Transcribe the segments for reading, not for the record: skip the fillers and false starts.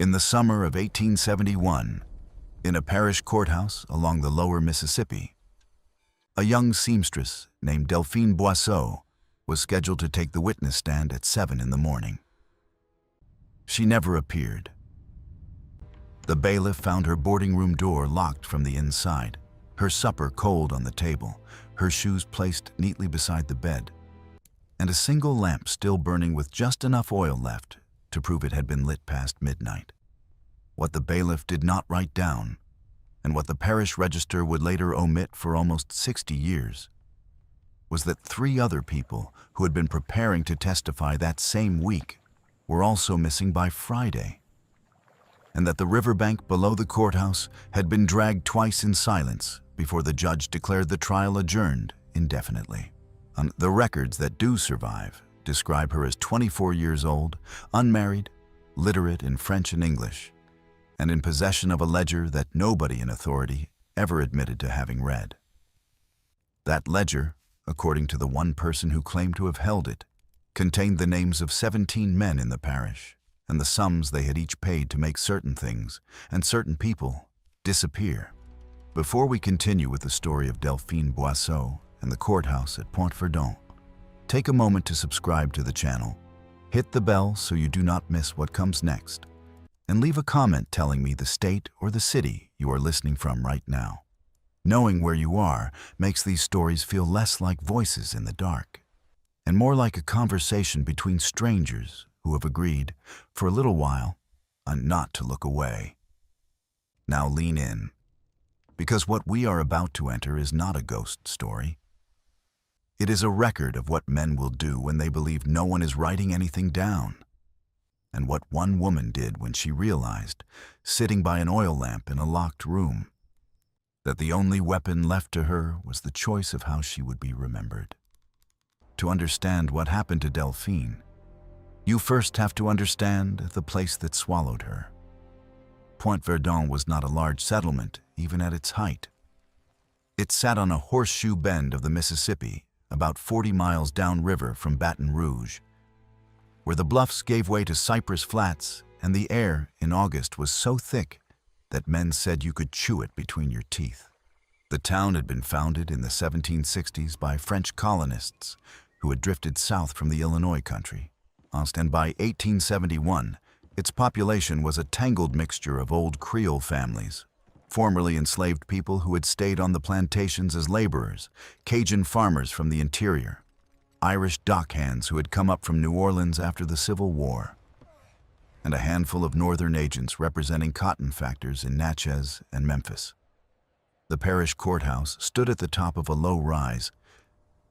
In the summer of 1871, in a parish courthouse along the lower Mississippi, a young seamstress named Delphine Boisseau was scheduled to take the witness stand at 7 in the morning. She never appeared. The bailiff found her boarding room door locked from the inside, her supper cold on the table, her shoes placed neatly beside the bed, and a single lamp still burning with just enough oil left to prove it had been lit past midnight. What the bailiff did not write down, and what the parish register would later omit for almost 60 years, was that 3 other people who had been preparing to testify that same week were also missing by Friday, and that the riverbank below the courthouse had been dragged twice in silence before the judge declared the trial adjourned indefinitely. The records that do survive describe her as 24 years old, unmarried, literate in French and English, and in possession of a ledger that nobody in authority ever admitted to having read. That ledger, according to the one person who claimed to have held it, contained the names of 17 men in the parish and the sums they had each paid to make certain things and certain people disappear. Before we continue with the story of Delphine Boisseau and the courthouse at Point Verdun, take a moment to subscribe to the channel, hit the bell so you do not miss what comes next, and leave a comment telling me the state or the city you are listening from right now. Knowing where you are makes these stories feel less like voices in the dark, and more like a conversation between strangers who have agreed, for a little while, not to look away. Now lean in, because what we are about to enter is not a ghost story. It is a record of what men will do when they believe no one is writing anything down, and what one woman did when she realized, sitting by an oil lamp in a locked room, that the only weapon left to her was the choice of how she would be remembered. To understand what happened to Delphine, you first have to understand the place that swallowed her. Point Verdun was not a large settlement, even at its height. It sat on a horseshoe bend of the Mississippi, about 40 miles downriver from Baton Rouge, where the bluffs gave way to cypress flats and the air in August was so thick that men said you could chew it between your teeth. The town had been founded in the 1760s by French colonists who had drifted south from the Illinois country, and by 1871, its population was a tangled mixture of old Creole families, formerly enslaved people who had stayed on the plantations as laborers, Cajun farmers from the interior, Irish dockhands who had come up from New Orleans after the Civil War, and a handful of northern agents representing cotton factors in Natchez and Memphis. The parish courthouse stood at the top of a low rise,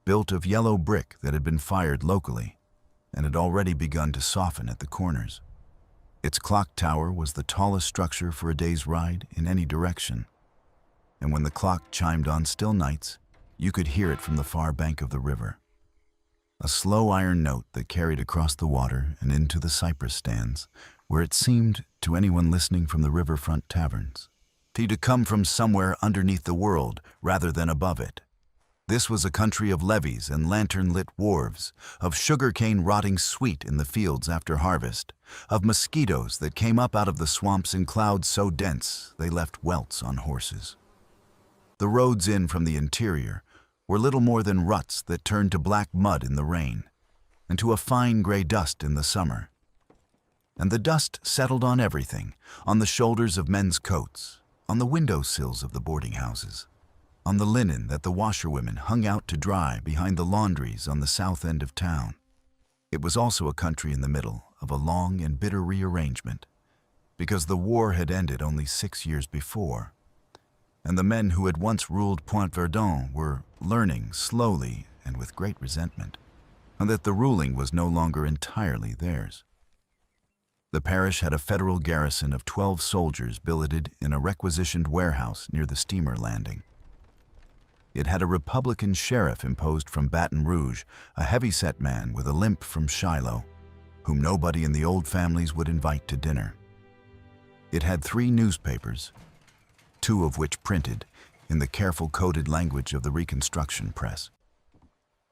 built of yellow brick that had been fired locally and had already begun to soften at the corners. Its clock tower was the tallest structure for a day's ride in any direction, and when the clock chimed on still nights, you could hear it from the far bank of the river. A slow iron note that carried across the water and into the cypress stands, where it seemed, to anyone listening from the riverfront taverns, to come from somewhere underneath the world rather than above it. This was a country of levees and lantern-lit wharves, of sugarcane rotting sweet in the fields after harvest, of mosquitoes that came up out of the swamps in clouds so dense they left welts on horses. The roads in from the interior were little more than ruts that turned to black mud in the rain, and to a fine gray dust in the summer. And the dust settled on everything, on the shoulders of men's coats, on the windowsills of the boarding houses, on the linen that the washerwomen hung out to dry behind the laundries on the south end of town. It was also a country in the middle of a long and bitter rearrangement, because the war had ended only 6 years before, and the men who had once ruled Point Verdun were learning slowly and with great resentment, and that the ruling was no longer entirely theirs. The parish had a federal garrison of 12 soldiers billeted in a requisitioned warehouse near the steamer landing. It had a Republican sheriff imposed from Baton Rouge, a heavy-set man with a limp from Shiloh, whom nobody in the old families would invite to dinner. It had 3 newspapers, 2 of which printed, in the careful coded language of the Reconstruction press,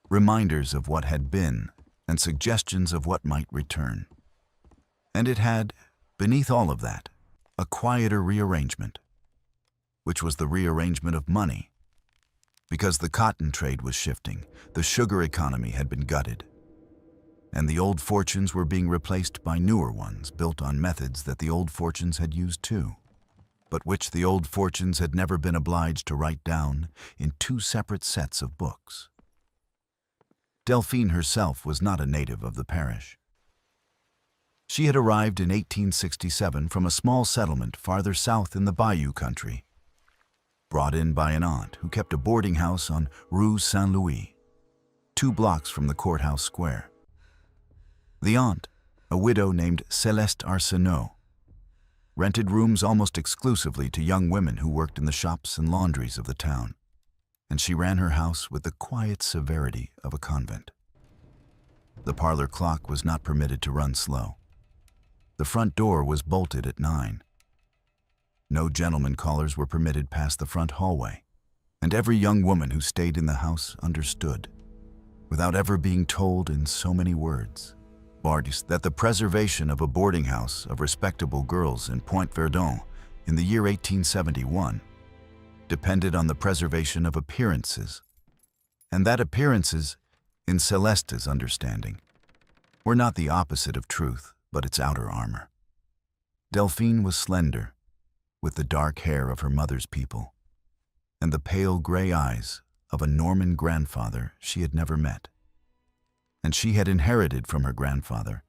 reminders of what had been and suggestions of what might return. And it had, Beneath all of that, a quieter rearrangement, which was the rearrangement of money. Because the cotton trade was shifting, the sugar economy had been gutted, and the old fortunes were being replaced by newer ones built on methods that the old fortunes had used too, but which the old fortunes had never been obliged to write down in two separate sets of books. Delphine herself was not a native of the parish. She had arrived in 1867 from a small settlement farther south in the Bayou country, brought in by an aunt who kept a boarding house on Rue Saint-Louis, 2 blocks from the courthouse square. The aunt, a widow named Céleste Arsenault, rented rooms almost exclusively to young women who worked in the shops and laundries of the town, and she ran her house with the quiet severity of a convent. The parlor clock was not permitted to run slow. The front door was bolted at 9. No gentlemen callers were permitted past the front hallway, and every young woman who stayed in the house understood, without ever being told in so many words, that the preservation of a boarding house of respectable girls in Point Verdun in the year 1871 depended on the preservation of appearances, and that appearances, in Céleste's understanding, were not the opposite of truth, but its outer armor. Delphine was slender, with the dark hair of her mother's people, and the pale gray eyes of a Norman grandfather she had never met. And she had inherited from her grandfather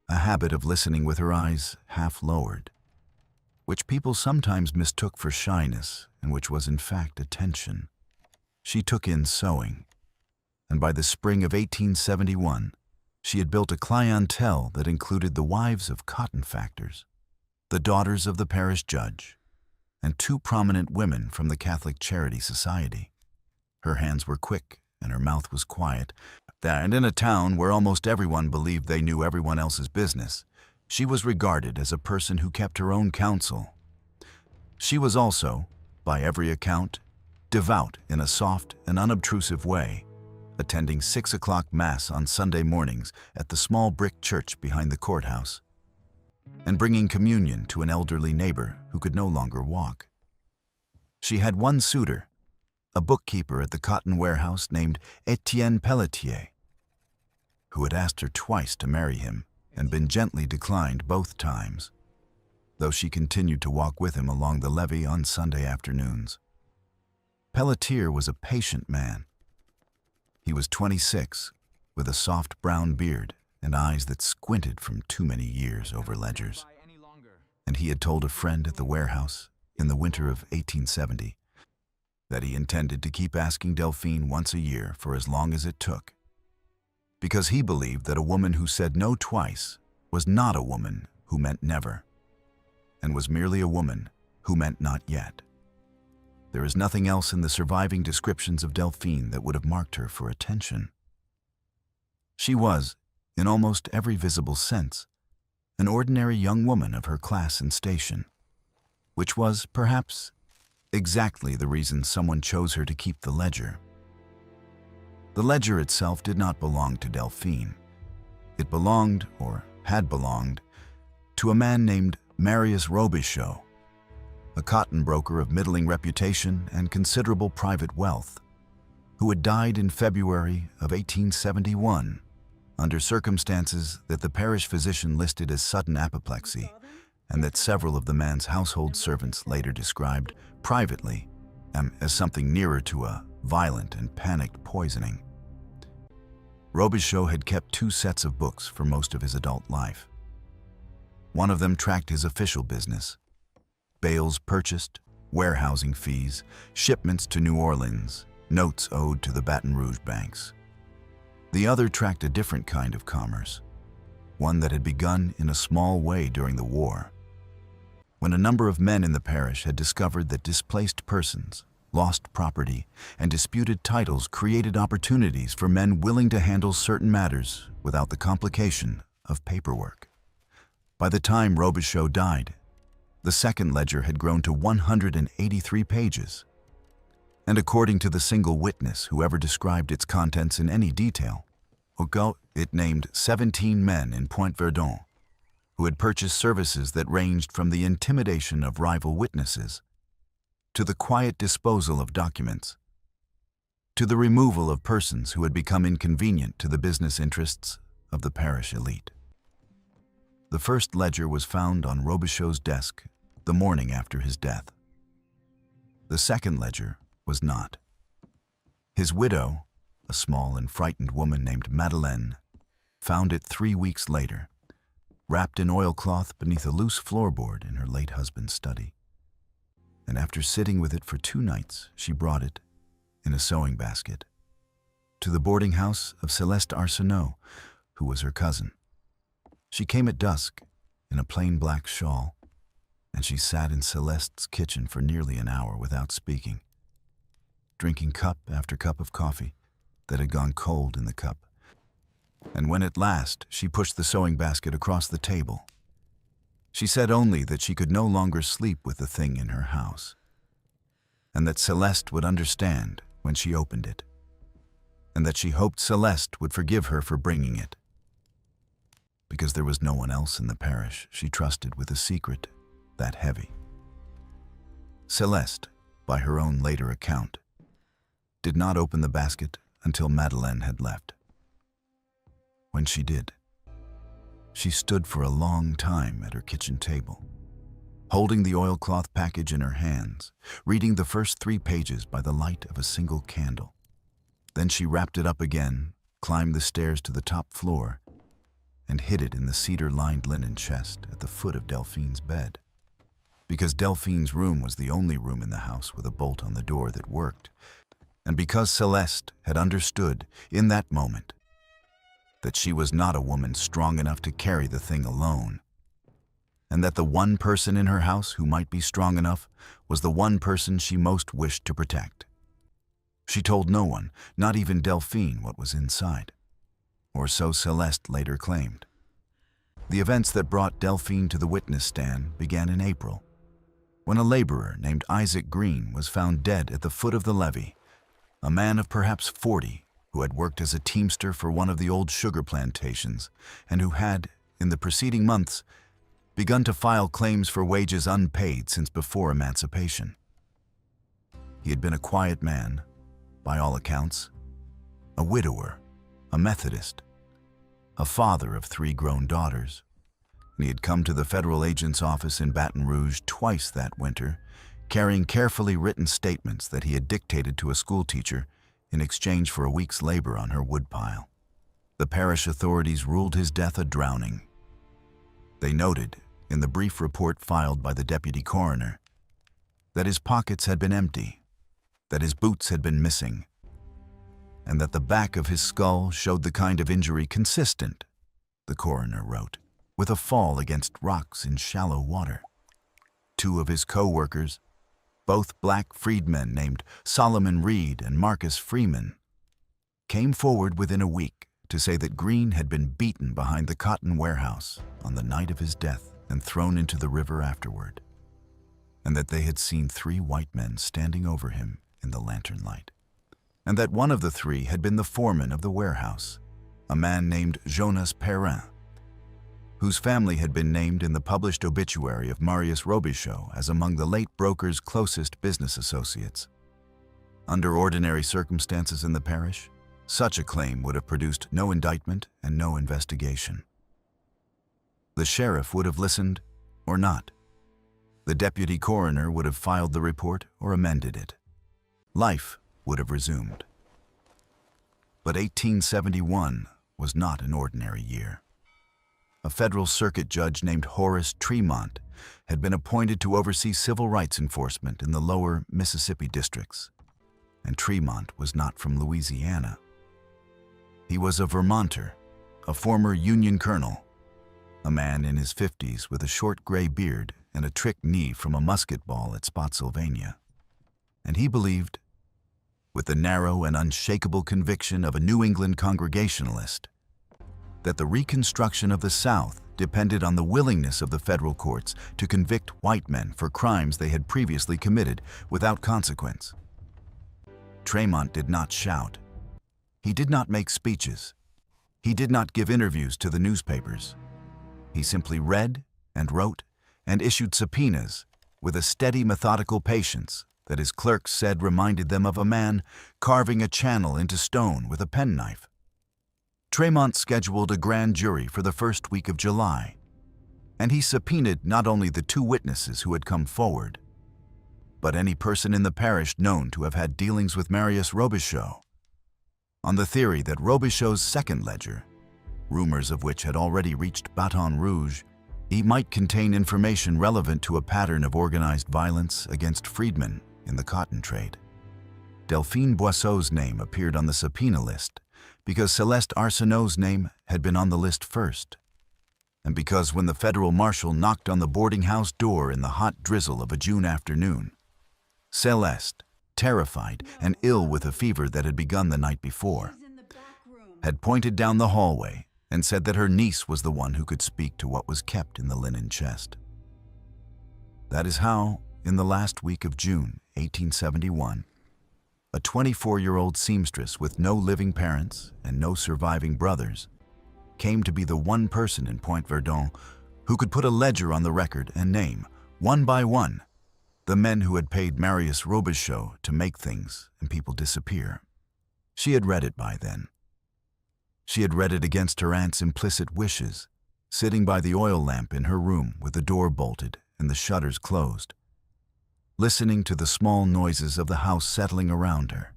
a habit of listening with her eyes half lowered, which people sometimes mistook for shyness and which was in fact attention. She took in sewing, and by the spring of 1871, she had built a clientele that included the wives of cotton factors, the daughters of the parish judge, and 2 prominent women from the Catholic Charity Society. Her hands were quick and her mouth was quiet, and in a town where almost everyone believed they knew everyone else's business, she was regarded as a person who kept her own counsel. She was also, by every account, devout in a soft and unobtrusive way, attending 6 o'clock Mass on Sunday mornings at the small brick church behind the courthouse, and bringing communion to an elderly neighbor who could no longer walk. She had one suitor, a bookkeeper at the cotton warehouse named Etienne Pelletier, who had asked her twice to marry him and been gently declined both times, though she continued to walk with him along the levee on Sunday afternoons. Pelletier was a patient man. He was 26, with a soft brown beard and eyes that squinted from too many years over ledgers. And he had told a friend at the warehouse in the winter of 1870 that he intended to keep asking Delphine once a year for as long as it took, because he believed that a woman who said no twice was not a woman who meant never, and was merely a woman who meant not yet. There is nothing else in the surviving descriptions of Delphine that would have marked her for attention. She was, in almost every visible sense, an ordinary young woman of her class and station, which was, perhaps, exactly the reason someone chose her to keep the ledger. The ledger itself did not belong to Delphine. It belonged, or had belonged, to a man named Marius Robichaud, a cotton broker of middling reputation and considerable private wealth, who had died in February of 1871 under circumstances that the parish physician listed as sudden apoplexy, and that several of the man's household servants later described privately as something nearer to a violent and panicked poisoning. Robichaud had kept 2 sets of books for most of his adult life. One of them tracked his official business: bales purchased, warehousing fees, shipments to New Orleans, notes owed to the Baton Rouge banks. The other tracked a different kind of commerce, one that had begun in a small way during the war, when a number of men in the parish had discovered that displaced persons, lost property, and disputed titles created opportunities for men willing to handle certain matters without the complication of paperwork. By the time Robichaud died, the second ledger had grown to 183 pages, and according to the single witness who ever described its contents in any detail, it named 17 men in Point Verdun, who had purchased services that ranged from the intimidation of rival witnesses to the quiet disposal of documents, to the removal of persons who had become inconvenient to the business interests of the parish elite. The first ledger was found on Robichaud's desk the morning after his death. The second ledger was not. His widow, a small and frightened woman named Madeleine, found it 3 weeks later, wrapped in oilcloth beneath a loose floorboard in her late husband's study. And after sitting with it for 2 nights, she brought it, in a sewing basket, to the boarding house of Celeste Arsenault, who was her cousin. She came at dusk, in a plain black shawl, and she sat in Celeste's kitchen for nearly an hour without speaking, drinking cup after cup of coffee that had gone cold in the cup. And when at last she pushed the sewing basket across the table, she said only that she could no longer sleep with the thing in her house, and that Celeste would understand when she opened it, and that she hoped Celeste would forgive her for bringing it, because there was no one else in the parish she trusted with a secret that heavy. Celeste, by her own later account, did not open the basket until Madeleine had left. When she did, she stood for a long time at her kitchen table, holding the oilcloth package in her hands, reading the first 3 pages by the light of a single candle. Then she wrapped it up again, climbed the stairs to the top floor, and hid it in the cedar-lined linen chest at the foot of Delphine's bed, because Delphine's room was the only room in the house with a bolt on the door that worked, and because Celeste had understood in that moment that she was not a woman strong enough to carry the thing alone, and that the one person in her house who might be strong enough was the one person she most wished to protect. She told no one, not even Delphine, what was inside, or so Celeste later claimed. The events that brought Delphine to the witness stand began in April, when a laborer named Isaac Green was found dead at the foot of the levee, a man of perhaps 40 who had worked as a teamster for one of the old sugar plantations and who had, in the preceding months, begun to file claims for wages unpaid since before emancipation. He had been a quiet man, by all accounts, a widower, a Methodist, a father of 3 grown daughters, and he had come to the federal agent's office in Baton Rouge twice that winter, carrying carefully written statements that he had dictated to a schoolteacher in exchange for a week's labor on her woodpile. The parish authorities ruled his death a drowning. They noted, in the brief report filed by the deputy coroner, that his pockets had been empty, that his boots had been missing, and that the back of his skull showed the kind of injury consistent, the coroner wrote, with a fall against rocks in shallow water. 2 of his co-workers, both black freedmen named Solomon Reed and Marcus Freeman, came forward within a week to say that Green had been beaten behind the cotton warehouse on the night of his death and thrown into the river afterward, and that they had seen 3 white men standing over him in the lantern light, and that one of the 3 had been the foreman of the warehouse, a man named Jonas Perrin, whose family had been named in the published obituary of Marius Robichaud as among the late broker's closest business associates. Under ordinary circumstances in the parish, such a claim would have produced no indictment and no investigation. The sheriff would have listened or not. The deputy coroner would have filed the report or amended it. Life would have resumed. But 1871 was not an ordinary year. A federal circuit judge named Horace Tremont had been appointed to oversee civil rights enforcement in the lower Mississippi districts, and Tremont was not from Louisiana. He was a Vermonter, a former Union colonel, a man in his 50s with a short gray beard and a trick knee from a musket ball at Spotsylvania. And he believed, with the narrow and unshakable conviction of a New England Congregationalist, that the reconstruction of the South depended on the willingness of the federal courts to convict white men for crimes they had previously committed without consequence. Tremont did not shout. He did not make speeches. He did not give interviews to the newspapers. He simply read and wrote and issued subpoenas with a steady, methodical patience that his clerks said reminded them of a man carving a channel into stone with a penknife. Tremont scheduled a grand jury for the first week of July, and he subpoenaed not only the 2 witnesses who had come forward, but any person in the parish known to have had dealings with Marius Robichaud, on the theory that Robichaud's second ledger, rumors of which had already reached Baton Rouge, he might contain information relevant to a pattern of organized violence against freedmen in the cotton trade. Delphine Boisseau's name appeared on the subpoena list because Celeste Arsenault's name had been on the list first, and because when the federal marshal knocked on the boarding house door in the hot drizzle of a June afternoon, Celeste, terrified and ill with a fever that had begun the night before, had pointed down the hallway and said that her niece was the one who could speak to what was kept in the linen chest. That is how, in the last week of June 1871, a 24-year-old seamstress with no living parents and no surviving brothers came to be the one person in Point Verdun who could put a ledger on the record and name, one by one, the men who had paid Marius Robichaud to make things and people disappear. She had read it by then. She had read it against her aunt's implicit wishes, sitting by the oil lamp in her room with the door bolted and the shutters closed, listening to the small noises of the house settling around her,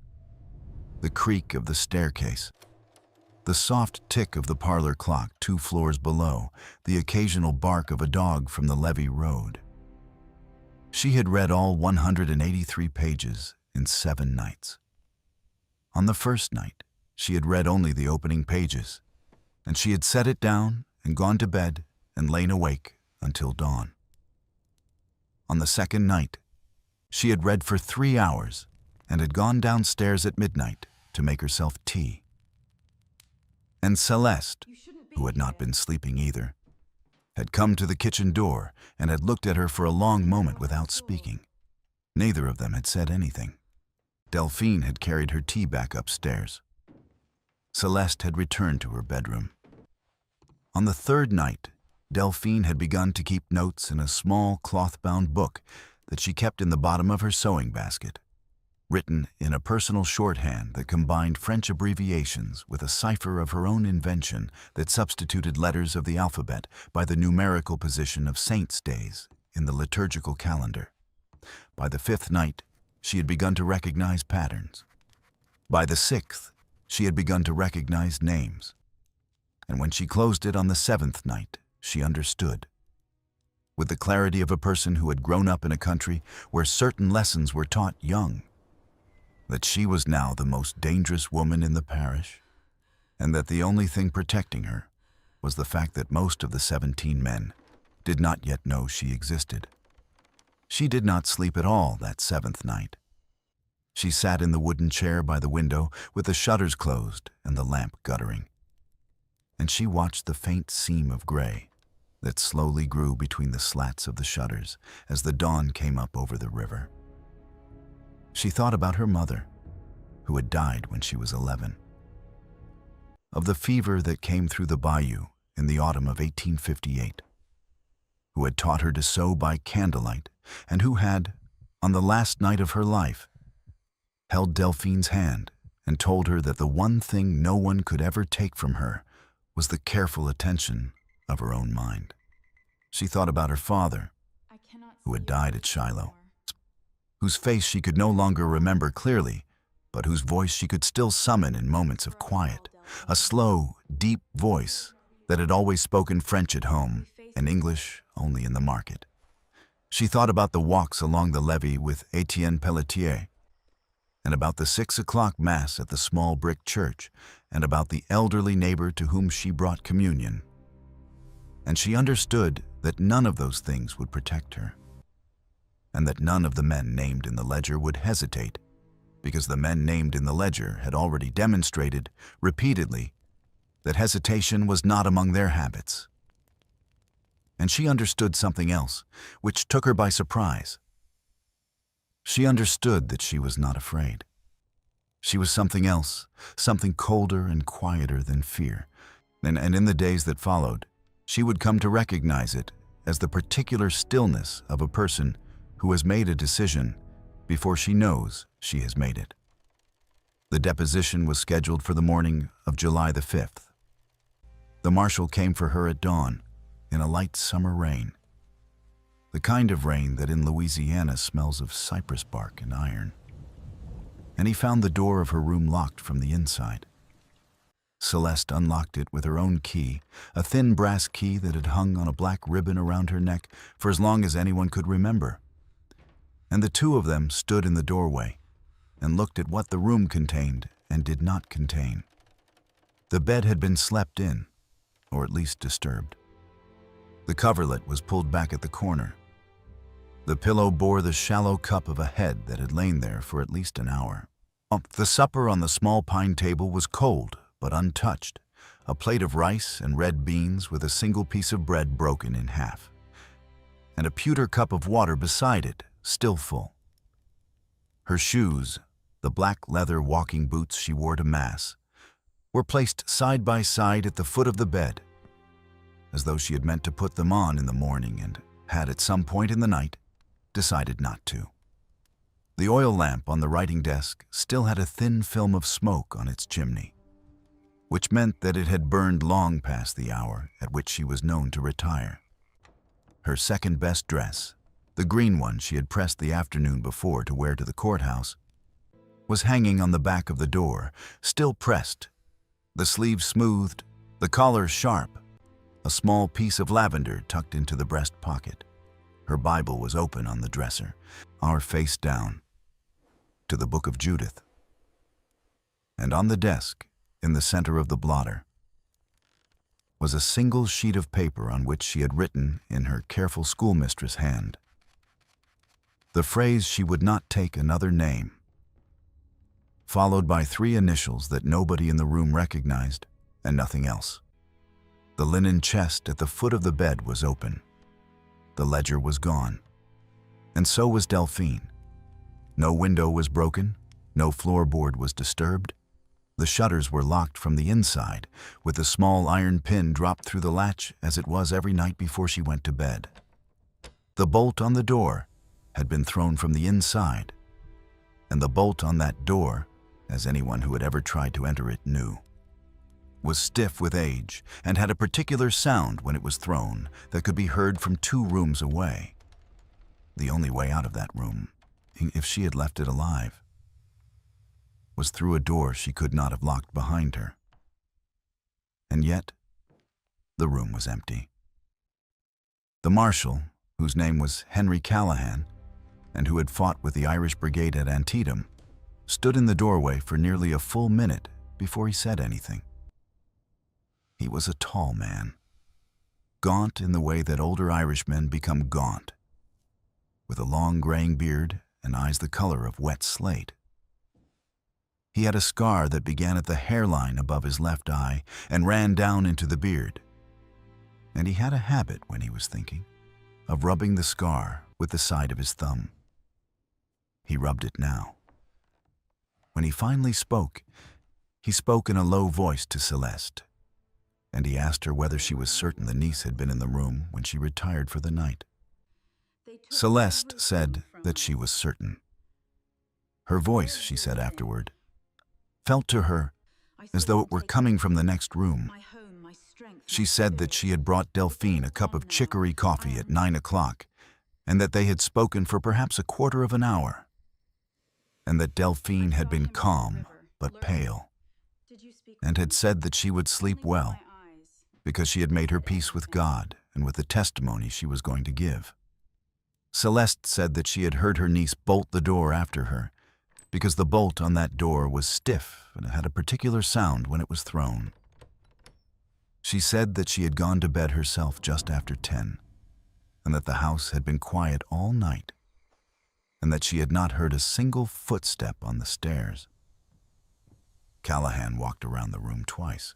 the creak of the staircase, the soft tick of the parlor clock 2 floors below, the occasional bark of a dog from the levee road. She had read all 183 pages in 7 nights. On the first night, she had read only the opening pages, and she had set it down and gone to bed and lain awake until dawn. On the second night, she had read for 3 hours and had gone downstairs at midnight to make herself tea. And Celeste, who had not been sleeping either, had come to the kitchen door and had looked at her for a long moment without speaking. Neither of them had said anything. Delphine had carried her tea back upstairs. Celeste had returned to her bedroom. On the third night, Delphine had begun to keep notes in a small cloth-bound book that she kept in the bottom of her sewing basket, written in a personal shorthand that combined French abbreviations with a cipher of her own invention that substituted letters of the alphabet by the numerical position of saints' days in the liturgical calendar. By the 5th night, she had begun to recognize patterns. By the 6th, she had begun to recognize names. And when she closed it on the 7th night, she understood. With the clarity of a person who had grown up in a country where certain lessons were taught young, that she was now the most dangerous woman in the parish, and that the only thing protecting her was the fact that most of the 17 men did not yet know she existed. She did not sleep at all that 7th night. She sat in the wooden chair by the window with the shutters closed and the lamp guttering, and she watched the faint seam of gray that slowly grew between the slats of the shutters as the dawn came up over the river. She thought about her mother, who had died when she was 11, of the fever that came through the bayou in the autumn of 1858, who had taught her to sew by candlelight and who had, on the last night of her life, held Delphine's hand and told her that the one thing no one could ever take from her was the careful attention of her own mind. She thought about her father, who had died at Shiloh, whose face she could no longer remember clearly, but whose voice she could still summon in moments of quiet, a slow, deep voice that had always spoken French at home and English only in the market. She thought about the walks along the levee with Etienne Pelletier, and about the 6 o'clock Mass at the small brick church, and about the elderly neighbor to whom she brought communion. And she understood that none of those things would protect her, and that none of the men named in the ledger would hesitate, because the men named in the ledger had already demonstrated, repeatedly, that hesitation was not among their habits. And she understood something else, which took her by surprise. She understood that she was not afraid. She was something else, something colder and quieter than fear, and in the days that followed, she would come to recognize it as the particular stillness of a person who has made a decision before she knows she has made it. The deposition was scheduled for the morning of July the 5th. The marshal came for her at dawn in a light summer rain, the kind of rain that in Louisiana smells of cypress bark and iron. And he found the door of her room locked from the inside. Celeste unlocked it with her own key, a thin brass key that had hung on a black ribbon around her neck for as long as anyone could remember. And the two of them stood in the doorway and looked at what the room contained and did not contain. The bed had been slept in, or at least disturbed. The coverlet was pulled back at the corner. The pillow bore the shallow cup of a head that had lain there for at least an hour. The supper on the small pine table was cold but untouched, a plate of rice and red beans with a single piece of bread broken in half, and a pewter cup of water beside it, still full. Her shoes, the black leather walking boots she wore to Mass, were placed side by side at the foot of the bed, as though she had meant to put them on in the morning and had at some point in the night decided not to. The oil lamp on the writing desk still had a thin film of smoke on its chimney, which meant that it had burned long past the hour at which she was known to retire. Her second best dress, the green one she had pressed the afternoon before to wear to the courthouse, was hanging on the back of the door, still pressed, the sleeves smoothed, the collar sharp, a small piece of lavender tucked into the breast pocket. Her Bible was open on the dresser, our face down, to the book of Judith. And on the desk, in the center of the blotter, was a single sheet of paper on which she had written in her careful schoolmistress hand the phrase she would not take another name, followed by 3 initials that nobody in the room recognized, and nothing else. The linen chest at the foot of the bed was open. The ledger was gone, and so was Delphine. No window was broken, no floorboard was disturbed. The shutters were locked from the inside, with a small iron pin dropped through the latch as it was every night before she went to bed. The bolt on the door had been thrown from the inside, and the bolt on that door, as anyone who had ever tried to enter it knew, was stiff with age and had a particular sound when it was thrown that could be heard from 2 rooms away. The only way out of that room, if she had left it alive, was through a door she could not have locked behind her. And yet, the room was empty. The marshal, whose name was Henry Callahan, and who had fought with the Irish Brigade at Antietam, stood in the doorway for nearly a full minute before he said anything. He was a tall man, gaunt in the way that older Irishmen become gaunt, with a long graying beard and eyes the color of wet slate. He had a scar that began at the hairline above his left eye and ran down into the beard. And he had a habit, when he was thinking, of rubbing the scar with the side of his thumb. He rubbed it now. When he finally spoke, he spoke in a low voice to Celeste, and he asked her whether she was certain the niece had been in the room when she retired for the night. Celeste said that she was certain. Her voice, she said afterward, felt to her as though it were coming from the next room. She said that she had brought Delphine a cup of chicory coffee at 9 o'clock, and that they had spoken for perhaps a quarter of an hour, and that Delphine had been calm but pale, and had said that she would sleep well, because she had made her peace with God and with the testimony she was going to give. Celeste said that she had heard her niece bolt the door after her, because the bolt on that door was stiff and had a particular sound when it was thrown. She said that she had gone to bed herself just after 10, and that the house had been quiet all night, and that she had not heard a single footstep on the stairs. Callahan walked around the room twice.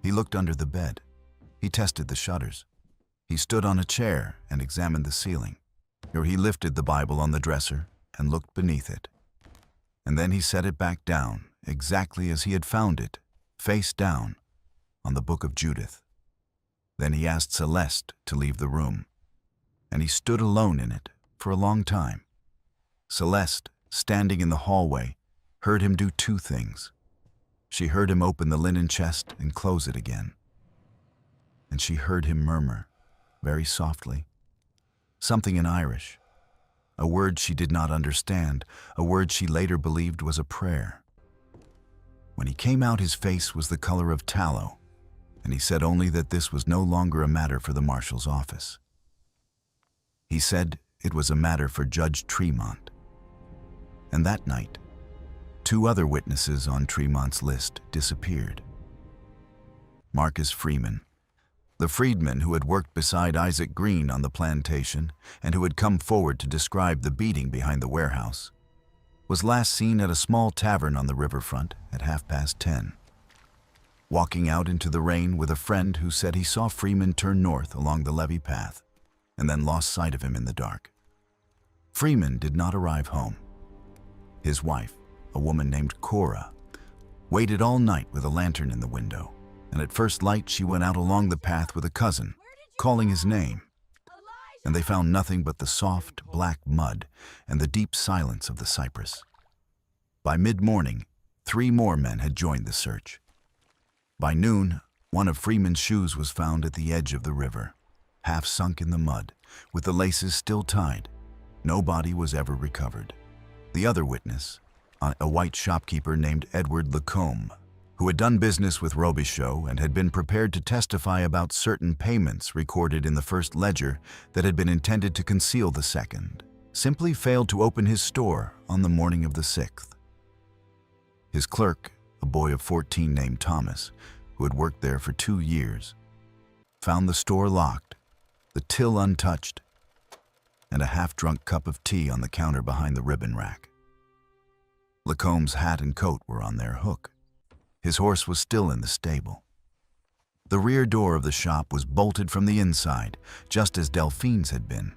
He looked under the bed. He tested the shutters. He stood on a chair and examined the ceiling, or he lifted the Bible on the dresser and looked beneath it. And then he set it back down, exactly as he had found it, face down, on the book of Judith. Then he asked Celeste to leave the room, and he stood alone in it for a long time. Celeste, standing in the hallway, heard him do two things. She heard him open the linen chest and close it again. And she heard him murmur, very softly, something in Irish, a word she did not understand, a word she later believed was a prayer. When he came out, his face was the color of tallow, and he said only that this was no longer a matter for the marshal's office. He said it was a matter for Judge Tremont. And that night, two other witnesses on Tremont's list disappeared. Marcus Freeman, the freedman who had worked beside Isaac Green on the plantation and who had come forward to describe the beating behind the warehouse, was last seen at a small tavern on the riverfront at 10:30, walking out into the rain with a friend who said he saw Freeman turn north along the levee path and then lost sight of him in the dark. Freeman did not arrive home. His wife, a woman named Cora, waited all night with a lantern in the window, and at first light she went out along the path with a cousin, calling his name, and they found nothing but the soft, black mud and the deep silence of the cypress. By mid-morning, 3 more men had joined the search. By noon, one of Freeman's shoes was found at the edge of the river, half sunk in the mud, with the laces still tied. No body was ever recovered. The other witness, a white shopkeeper named Edward Lacombe, who had done business with Robichaud and had been prepared to testify about certain payments recorded in the first ledger that had been intended to conceal the second, simply failed to open his store on the morning of the 6th. His clerk, a boy of 14 named Thomas, who had worked there for 2 years, found the store locked, the till untouched, and a half-drunk cup of tea on the counter behind the ribbon rack. Lacombe's hat and coat were on their hook. His horse was still in the stable. The rear door of the shop was bolted from the inside, just as Delphine's had been,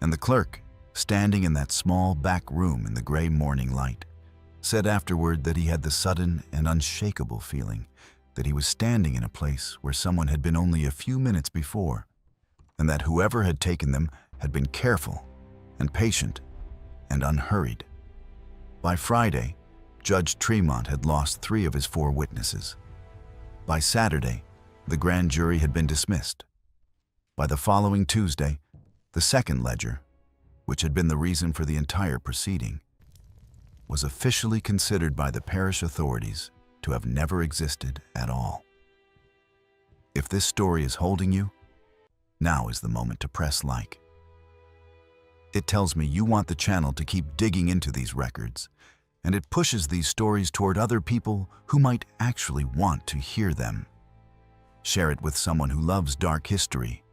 and the clerk, standing in that small back room in the gray morning light, said afterward that he had the sudden and unshakable feeling that he was standing in a place where someone had been only a few minutes before, and that whoever had taken them had been careful and patient and unhurried. By Friday, Judge Tremont had lost 3 of his 4 witnesses. By Saturday, the grand jury had been dismissed. By the following Tuesday, the second ledger, which had been the reason for the entire proceeding, was officially considered by the parish authorities to have never existed at all. If this story is holding you, now is the moment to press like. It tells me you want the channel to keep digging into these records, and it pushes these stories toward other people who might actually want to hear them. Share it with someone who loves dark history.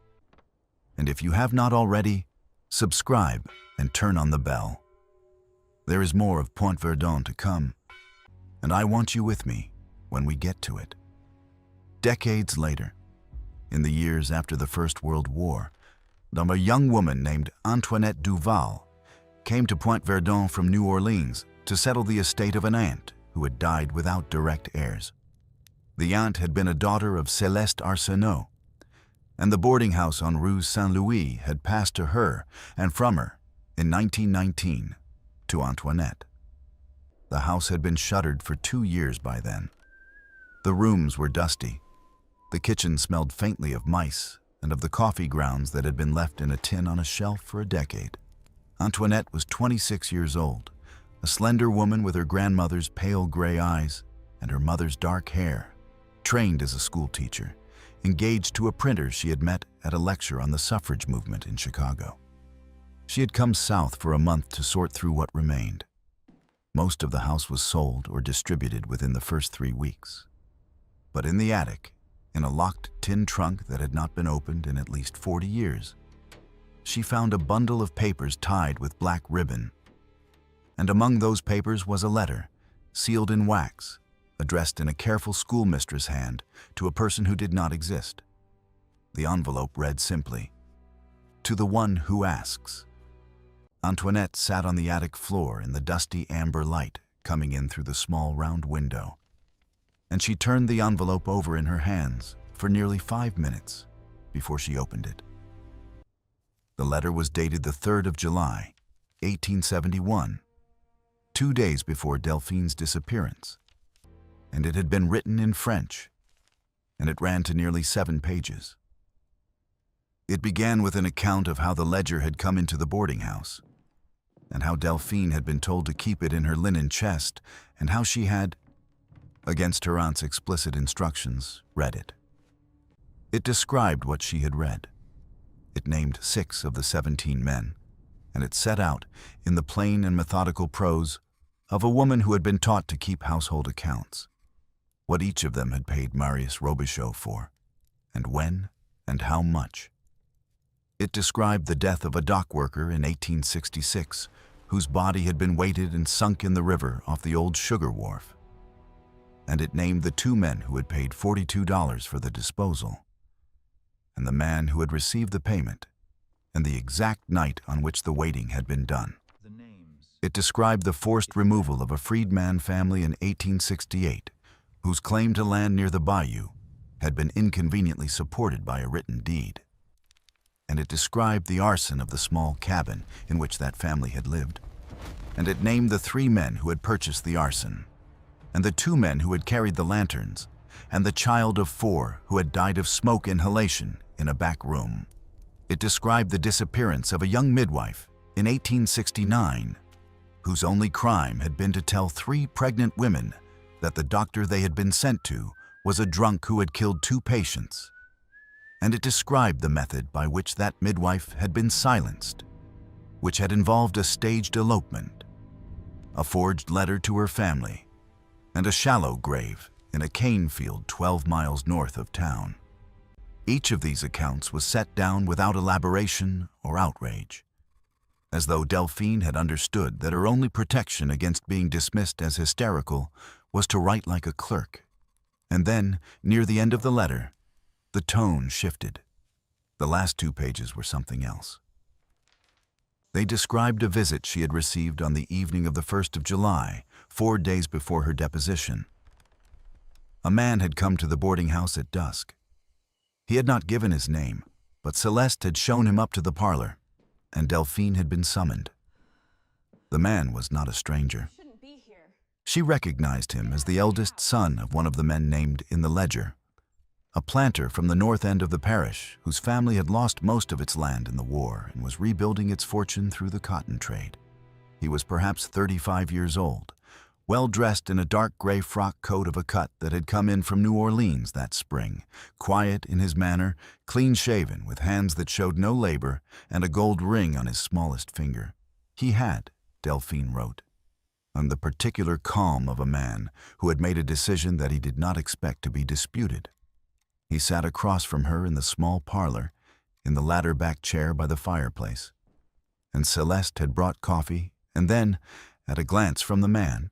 And if you have not already, subscribe and turn on the bell. There is more of Point Verdun to come, and I want you with me when we get to it. Decades later, in the years after the First World War, a young woman named Antoinette Duval came to Point Verdun from New Orleans to settle the estate of an aunt who had died without direct heirs. The aunt had been a daughter of Céleste Arsenault, and the boarding house on Rue Saint-Louis had passed to her and from her in 1919 to Antoinette. The house had been shuttered for 2 years by then. The rooms were dusty. The kitchen smelled faintly of mice and of the coffee grounds that had been left in a tin on a shelf for a decade. Antoinette was 26 years old, a slender woman with her grandmother's pale gray eyes and her mother's dark hair, trained as a school teacher, engaged to a printer she had met at a lecture on the suffrage movement in Chicago. She had come south for a month to sort through what remained. Most of the house was sold or distributed within the first 3 weeks. But in the attic, in a locked tin trunk that had not been opened in at least 40 years, she found a bundle of papers tied with black ribbon. And among those papers was a letter, sealed in wax, addressed in a careful schoolmistress hand to a person who did not exist. The envelope read simply, "To the one who asks." Antoinette sat on the attic floor in the dusty amber light coming in through the small round window, and she turned the envelope over in her hands for nearly 5 minutes, before she opened it. The letter was dated the 3rd of July, 1871, 2 days before Delphine's disappearance, and it had been written in French, and it ran to nearly 7 pages. It began with an account of how the ledger had come into the boarding house, and how Delphine had been told to keep it in her linen chest, and how she had, against her aunt's explicit instructions, read it. It described what she had read. It named 6 of the 17 men, and it set out, in the plain and methodical prose of a woman who had been taught to keep household accounts, what each of them had paid Marius Robichaud for, and when, and how much. It described the death of a dock worker in 1866, whose body had been weighted and sunk in the river off the old sugar wharf. And it named the 2 men who had paid $42 for the disposal, and the man who had received the payment, and the exact night on which the weighting had been done. It described the forced removal of a freedman family in 1868, whose claim to land near the bayou had been inconveniently supported by a written deed. And it described the arson of the small cabin in which that family had lived. And it named the 3 men who had purchased the arson, and the 2 men who had carried the lanterns, and the child of 4 who had died of smoke inhalation in a back room. It described the disappearance of a young midwife in 1869, whose only crime had been to tell 3 pregnant women that the doctor they had been sent to was a drunk who had killed 2 patients. And it described the method by which that midwife had been silenced, which had involved a staged elopement, a forged letter to her family, and a shallow grave in a cane field 12 miles north of town. Each of these accounts was set down without elaboration or outrage, as though Delphine had understood that her only protection against being dismissed as hysterical was to write like a clerk. And then, near the end of the letter, the tone shifted. The last 2 pages were something else. They described a visit she had received on the evening of the 1st of July, 4 days before her deposition. A man had come to the boarding house at dusk. He had not given his name, but Celeste had shown him up to the parlor, and Delphine had been summoned. The man was not a stranger. She recognized him as the eldest son of one of the men named in the ledger, a planter from the north end of the parish whose family had lost most of its land in the war and was rebuilding its fortune through the cotton trade. He was perhaps 35 years old, well dressed in a dark gray frock coat of a cut that had come in from New Orleans that spring, quiet in his manner, clean-shaven, with hands that showed no labor, and a gold ring on his smallest finger. He had, Delphine wrote, the particular calm of a man who had made a decision that he did not expect to be disputed. He sat across from her in the small parlor, in the ladder-back chair by the fireplace, and Celeste had brought coffee, and then, at a glance from the man,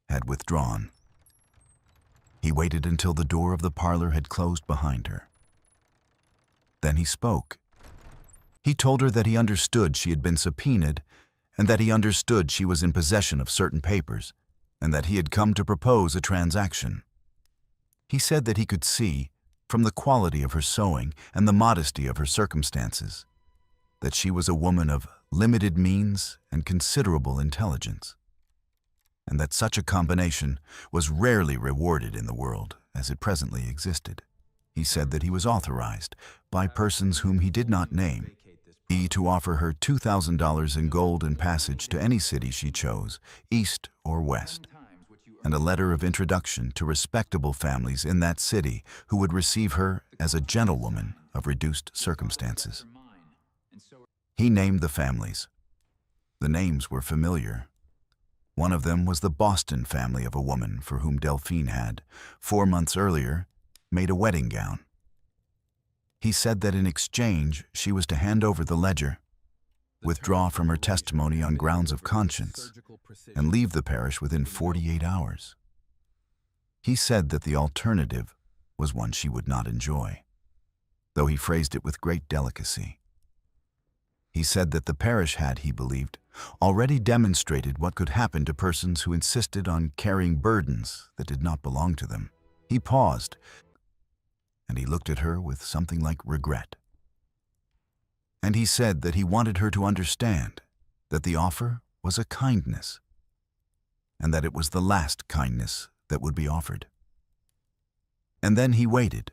had withdrawn. He waited until the door of the parlor had closed behind her. Then he spoke. He told her that he understood she had been subpoenaed, and that he understood she was in possession of certain papers, and that he had come to propose a transaction. He said that he could see, from the quality of her sewing and the modesty of her circumstances, that she was a woman of limited means and considerable intelligence, and that such a combination was rarely rewarded in the world as it presently existed. He said that he was authorized, by persons whom he did not name, to offer her $2,000 in gold and passage to any city she chose, east or west, and a letter of introduction to respectable families in that city who would receive her as a gentlewoman of reduced circumstances. He named the families. The names were familiar. One of them was the Boston family of a woman for whom Delphine had, 4 months earlier, made a wedding gown. He said that in exchange she was to hand over the ledger, withdraw from her testimony on grounds of conscience, and leave the parish within 48 hours. He said that the alternative was one she would not enjoy, though he phrased it with great delicacy. He said that the parish had, he believed, already demonstrated what could happen to persons who insisted on carrying burdens that did not belong to them. He paused, and he looked at her with something like regret. And he said that he wanted her to understand that the offer was a kindness, and that it was the last kindness that would be offered. And then he waited,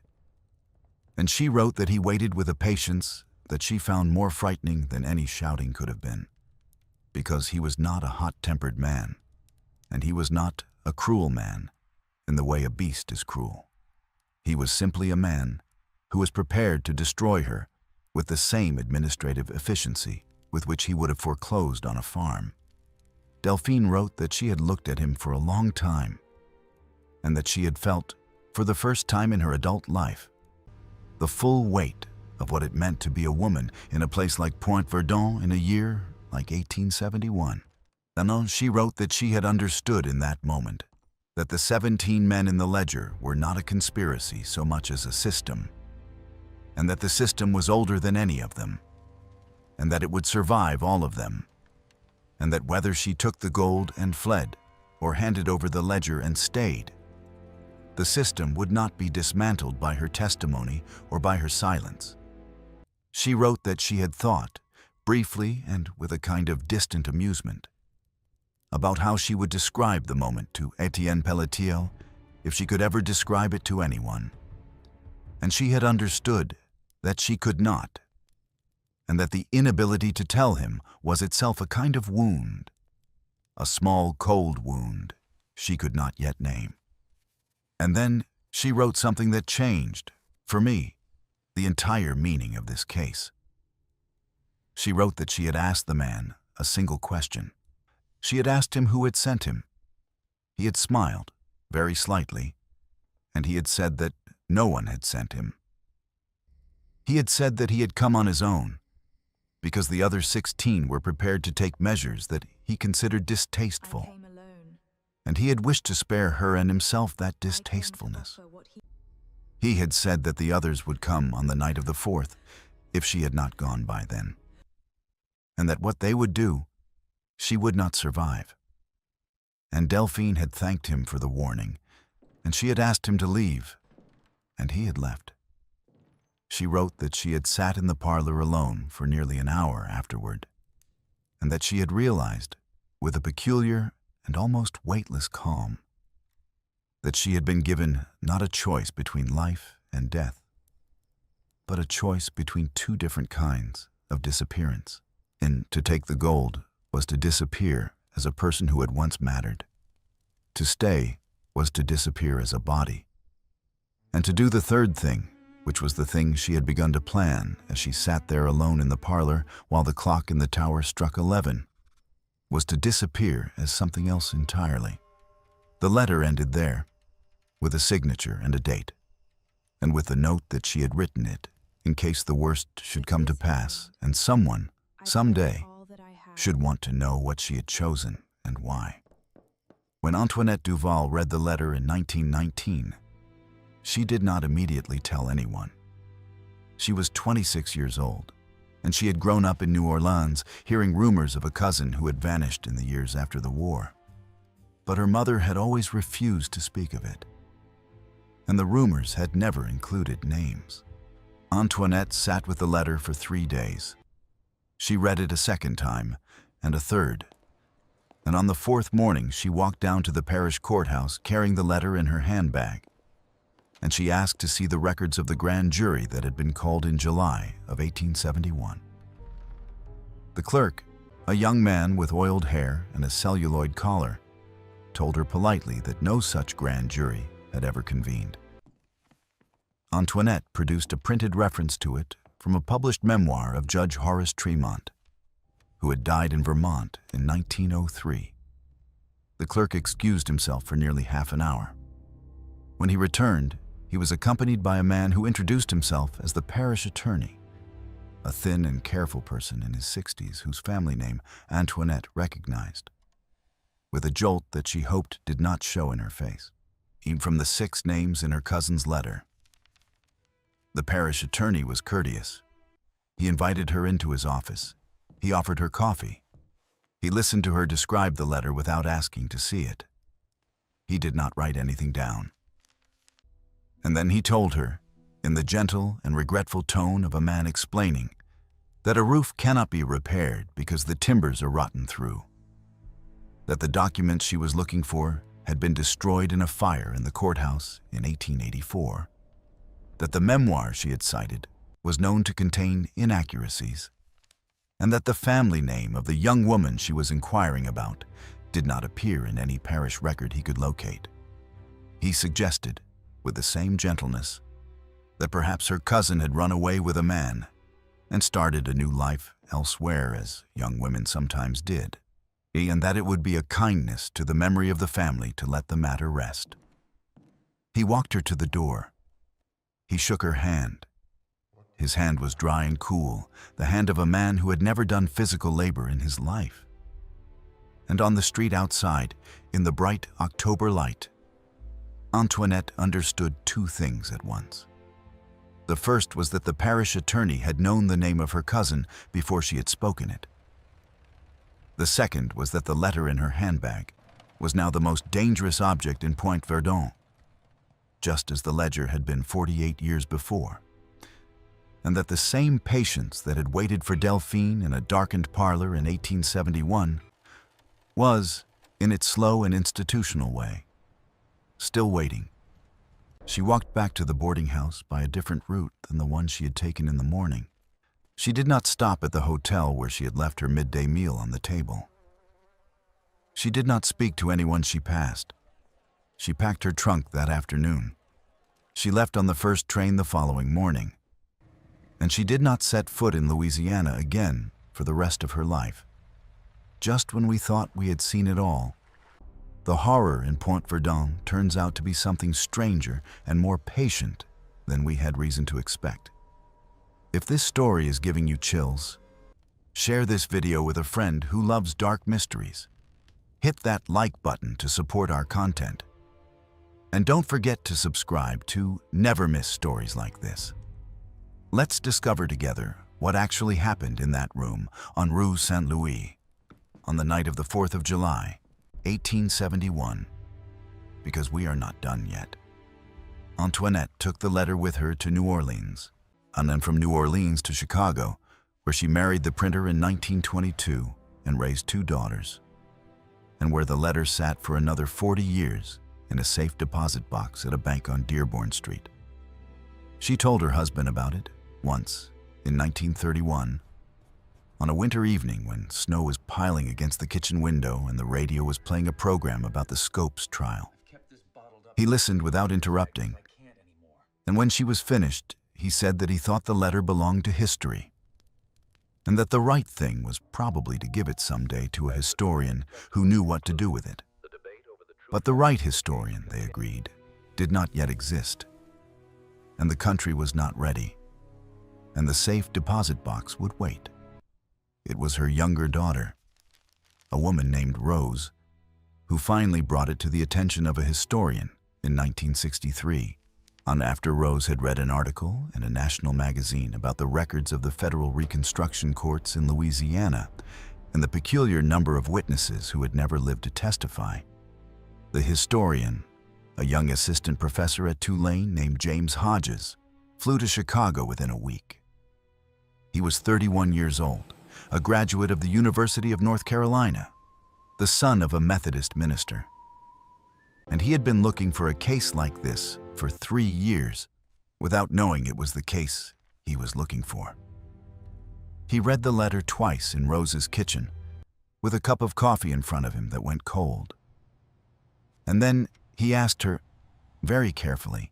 and she wrote that he waited with a patience that she found more frightening than any shouting could have been, because he was not a hot-tempered man, and he was not a cruel man in the way a beast is cruel. He was simply a man who was prepared to destroy her with the same administrative efficiency with which he would have foreclosed on a farm. Delphine wrote that she had looked at him for a long time, and that she had felt, for the first time in her adult life, the full weight of what it meant to be a woman in a place like Point Verdun in a year like 1871. And she wrote that she had understood in that moment that the 17 men in the ledger were not a conspiracy so much as a system, and that the system was older than any of them, and that it would survive all of them, and that whether she took the gold and fled or handed over the ledger and stayed, the system would not be dismantled by her testimony or by her silence. She wrote that she had thought, briefly and with a kind of distant amusement, about how she would describe the moment to Etienne Pelletier if she could ever describe it to anyone. And she had understood that she could not, and that the inability to tell him was itself a kind of wound, a small cold wound she could not yet name. And then she wrote something that changed, for me, the entire meaning of this case. She wrote that she had asked the man a single question. She had asked him who had sent him. He had smiled, very slightly, and he had said that no one had sent him. He had said that he had come on his own, because the other 16 were prepared to take measures that he considered distasteful, and he had wished to spare her and himself that distastefulness. He had said that the others would come on the night of the 4th, if she had not gone by then, and that what they would do, she would not survive. And Delphine had thanked him for the warning, and she had asked him to leave, and he had left. She wrote that she had sat in the parlor alone for nearly an hour afterward, and that she had realized, with a peculiar and almost weightless calm, that she had been given not a choice between life and death, but a choice between two different kinds of disappearance. And to take the gold was to disappear as a person who had once mattered. To stay was to disappear as a body. And to do the third thing, which was the thing she had begun to plan as she sat there alone in the parlor while the clock in the tower struck 11, was to disappear as something else entirely. The letter ended there, with a signature and a date, and with the note that she had written it in case the worst should come to pass and someone, someday, should want to know what she had chosen and why. When Antoinette Duval read the letter in 1919, she did not immediately tell anyone. She was 26 years old, and she had grown up in New Orleans, hearing rumors of a cousin who had vanished in the years after the war. But her mother had always refused to speak of it, and the rumors had never included names. Antoinette sat with the letter for 3 days. She read it a second time, and a third, and on the 4th morning she walked down to the parish courthouse carrying the letter in her handbag, and she asked to see the records of the grand jury that had been called in July of 1871. The clerk, a young man with oiled hair and a celluloid collar, told her politely that no such grand jury had ever convened. Antoinette produced a printed reference to it from a published memoir of Judge Horace Tremont, who had died in Vermont in 1903. The clerk excused himself for nearly half an hour. When he returned, he was accompanied by a man who introduced himself as the parish attorney, a thin and careful person in his 60s whose family name Antoinette recognized, with a jolt that she hoped did not show in her face, even from the 6 names in her cousin's letter. The parish attorney was courteous. He invited her into his office. He offered her coffee. He listened to her describe the letter without asking to see it. He did not write anything down. And then he told her in the gentle and regretful tone of a man explaining that a roof cannot be repaired because the timbers are rotten through, that the documents she was looking for had been destroyed in a fire in the courthouse in 1884, that the memoir she had cited was known to contain inaccuracies, and that the family name of the young woman she was inquiring about did not appear in any parish record he could locate. He suggested, with the same gentleness, that perhaps her cousin had run away with a man and started a new life elsewhere, as young women sometimes did, and that it would be a kindness to the memory of the family to let the matter rest. He walked her to the door. He shook her hand. His hand was dry and cool, the hand of a man who had never done physical labor in his life. And on the street outside, in the bright October light, Antoinette understood two things at once. The first was that the parish attorney had known the name of her cousin before she had spoken it. The second was that the letter in her handbag was now the most dangerous object in Point Verdun, just as the ledger had been 48 years before, and that the same patience that had waited for Delphine in a darkened parlor in 1871 was, in its slow and institutional way, still waiting. She walked back to the boarding house by a different route than the one she had taken in the morning. She did not stop at the hotel where she had left her midday meal on the table. She did not speak to anyone she passed. She packed her trunk that afternoon. She left on the first train the following morning. And she did not set foot in Louisiana again for the rest of her life. Just when we thought we had seen it all, the horror in Point Verdun turns out to be something stranger and more patient than we had reason to expect. If this story is giving you chills, share this video with a friend who loves dark mysteries. Hit that like button to support our content. And don't forget to subscribe to never miss stories like this. Let's discover together what actually happened in that room on Rue Saint-Louis on the night of the 4th of July, 1871, because we are not done yet. Antoinette took the letter with her to New Orleans, and then from New Orleans to Chicago, where she married the printer in 1922 and raised 2 daughters, and where the letter sat for another 40 years in a safe deposit box at a bank on Dearborn Street. She told her husband about it once, in 1931, on a winter evening when snow was piling against the kitchen window and the radio was playing a program about the Scopes trial. He listened without interrupting, and when she was finished, he said that he thought the letter belonged to history, and that the right thing was probably to give it someday to a historian who knew what to do with it. But the right historian, they agreed, did not yet exist, and the country was not ready, and the safe deposit box would wait. It was her younger daughter, a woman named Rose, who finally brought it to the attention of a historian in 1963, after Rose had read an article in a national magazine about the records of the federal reconstruction courts in Louisiana and the peculiar number of witnesses who had never lived to testify. The historian, a young assistant professor at Tulane named James Hodges, flew to Chicago within a week. He was 31 years old, a graduate of the University of North Carolina, the son of a Methodist minister. And he had been looking for a case like this for 3 years without knowing it was the case he was looking for. He read the letter twice in Rose's kitchen, with a cup of coffee in front of him that went cold. And then he asked her, very carefully,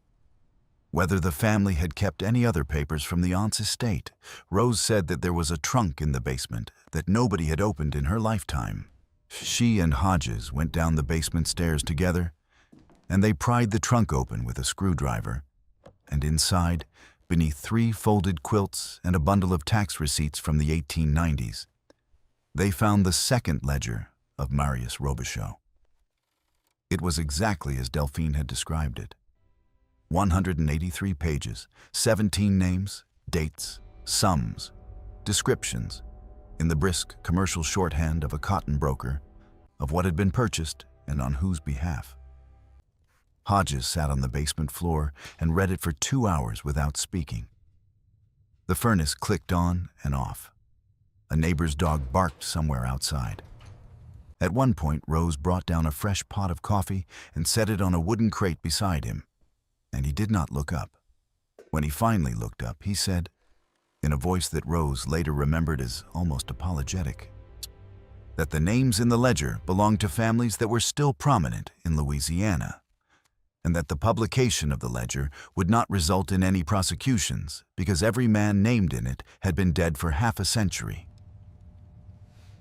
whether the family had kept any other papers from the aunt's estate. Rose said that there was a trunk in the basement that nobody had opened in her lifetime. She and Hodges went down the basement stairs together, and they pried the trunk open with a screwdriver, and inside, beneath 3 folded quilts and a bundle of tax receipts from the 1890s, they found the second ledger of Marius Robichaud. It was exactly as Delphine had described it. 183 pages, 17 names, dates, sums, descriptions, in the brisk commercial shorthand of a cotton broker, of what had been purchased and on whose behalf. Hodges sat on the basement floor and read it for 2 hours without speaking. The furnace clicked on and off. A neighbor's dog barked somewhere outside. At one point, Rose brought down a fresh pot of coffee and set it on a wooden crate beside him, and he did not look up. When he finally looked up, he said, in a voice that Rose later remembered as almost apologetic, that the names in the ledger belonged to families that were still prominent in Louisiana, and that the publication of the ledger would not result in any prosecutions because every man named in it had been dead for half a century,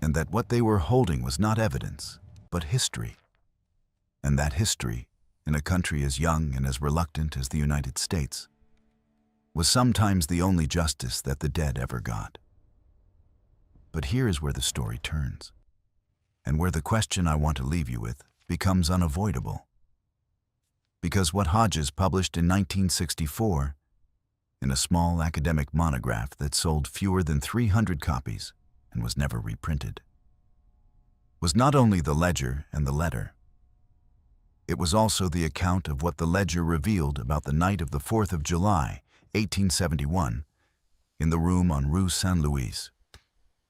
and that what they were holding was not evidence, but history, and that history, in a country as young and as reluctant as the United States, was sometimes the only justice that the dead ever got. But here is where the story turns, and where the question I want to leave you with becomes unavoidable. Because what Hodges published in 1964, in a small academic monograph that sold fewer than 300 copies and was never reprinted, was not only the ledger and the letter. It was also the account of what the ledger revealed about the night of the 4th of July, 1871, in the room on Rue Saint-Louis.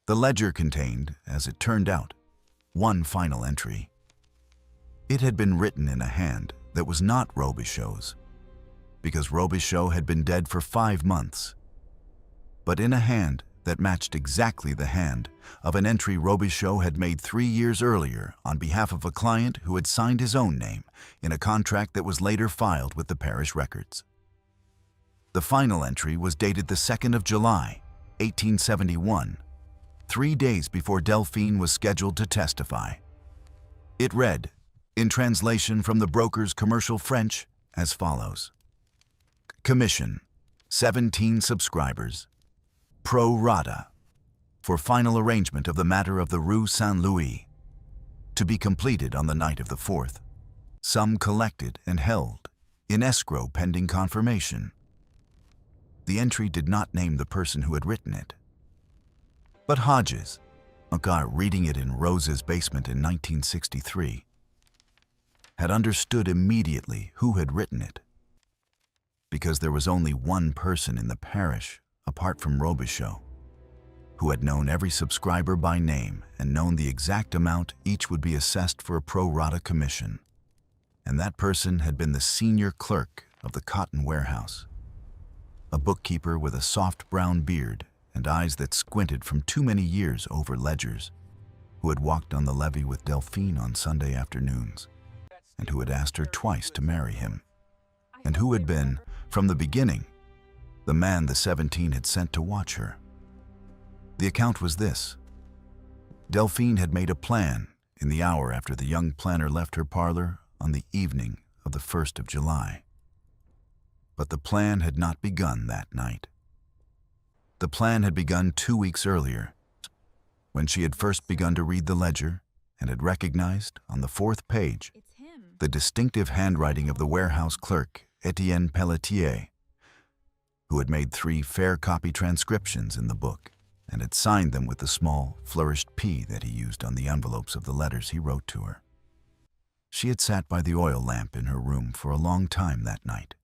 The ledger contained, as it turned out, one final entry. It had been written in a hand that was not Robichaud's, because Robichaud had been dead for 5 months, but in a hand that matched exactly the hand of an entry Robichaud had made 3 years earlier on behalf of a client who had signed his own name in a contract that was later filed with the parish records. The final entry was dated the 2nd of July, 1871, 3 days before Delphine was scheduled to testify. It read, in translation from the broker's commercial French, as follows. Commission, 17 subscribers. Pro rata, for final arrangement of the matter of the Rue Saint-Louis, to be completed on the night of the 4th. Sum collected and held in escrow pending confirmation. The entry did not name the person who had written it. But Hodges, reading it in Rose's basement in 1963, had understood immediately who had written it, because there was only one person in the parish, apart from Robichaud, who had known every subscriber by name and known the exact amount each would be assessed for a pro rata commission, and that person had been the senior clerk of the cotton warehouse, a bookkeeper with a soft brown beard and eyes that squinted from too many years over ledgers, who had walked on the levee with Delphine on Sunday afternoons, and who had asked her twice to marry him, and who had been, from the beginning, the man the 17 had sent to watch her. The account was this. Delphine had made a plan in the hour after the young planner left her parlor on the evening of the 1st of July. But the plan had not begun that night. The plan had begun 2 weeks earlier, when she had first begun to read the ledger and had recognized, on the 4th page, the distinctive handwriting of the warehouse clerk, Etienne Pelletier, who had made 3 fair copy transcriptions in the book and had signed them with the small, flourished P that he used on the envelopes of the letters he wrote to her. She had sat by the oil lamp in her room for a long time that night,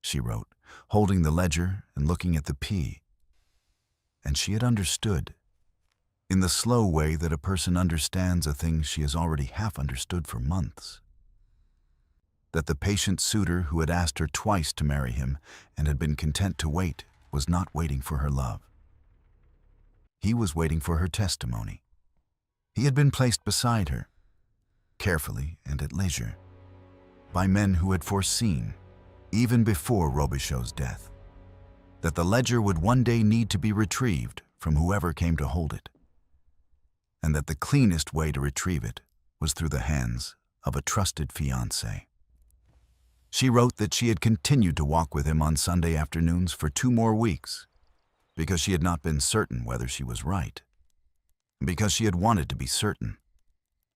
she wrote, holding the ledger and looking at the P, and she had understood, in the slow way that a person understands a thing she has already half understood for months, that the patient suitor who had asked her twice to marry him and had been content to wait was not waiting for her love. He was waiting for her testimony. He had been placed beside her, carefully and at leisure, by men who had foreseen, even before Robichaud's death, that the ledger would one day need to be retrieved from whoever came to hold it, and that the cleanest way to retrieve it was through the hands of a trusted fiancé. She wrote that she had continued to walk with him on Sunday afternoons for 2 more weeks, because she had not been certain whether she was right, and because she had wanted to be certain.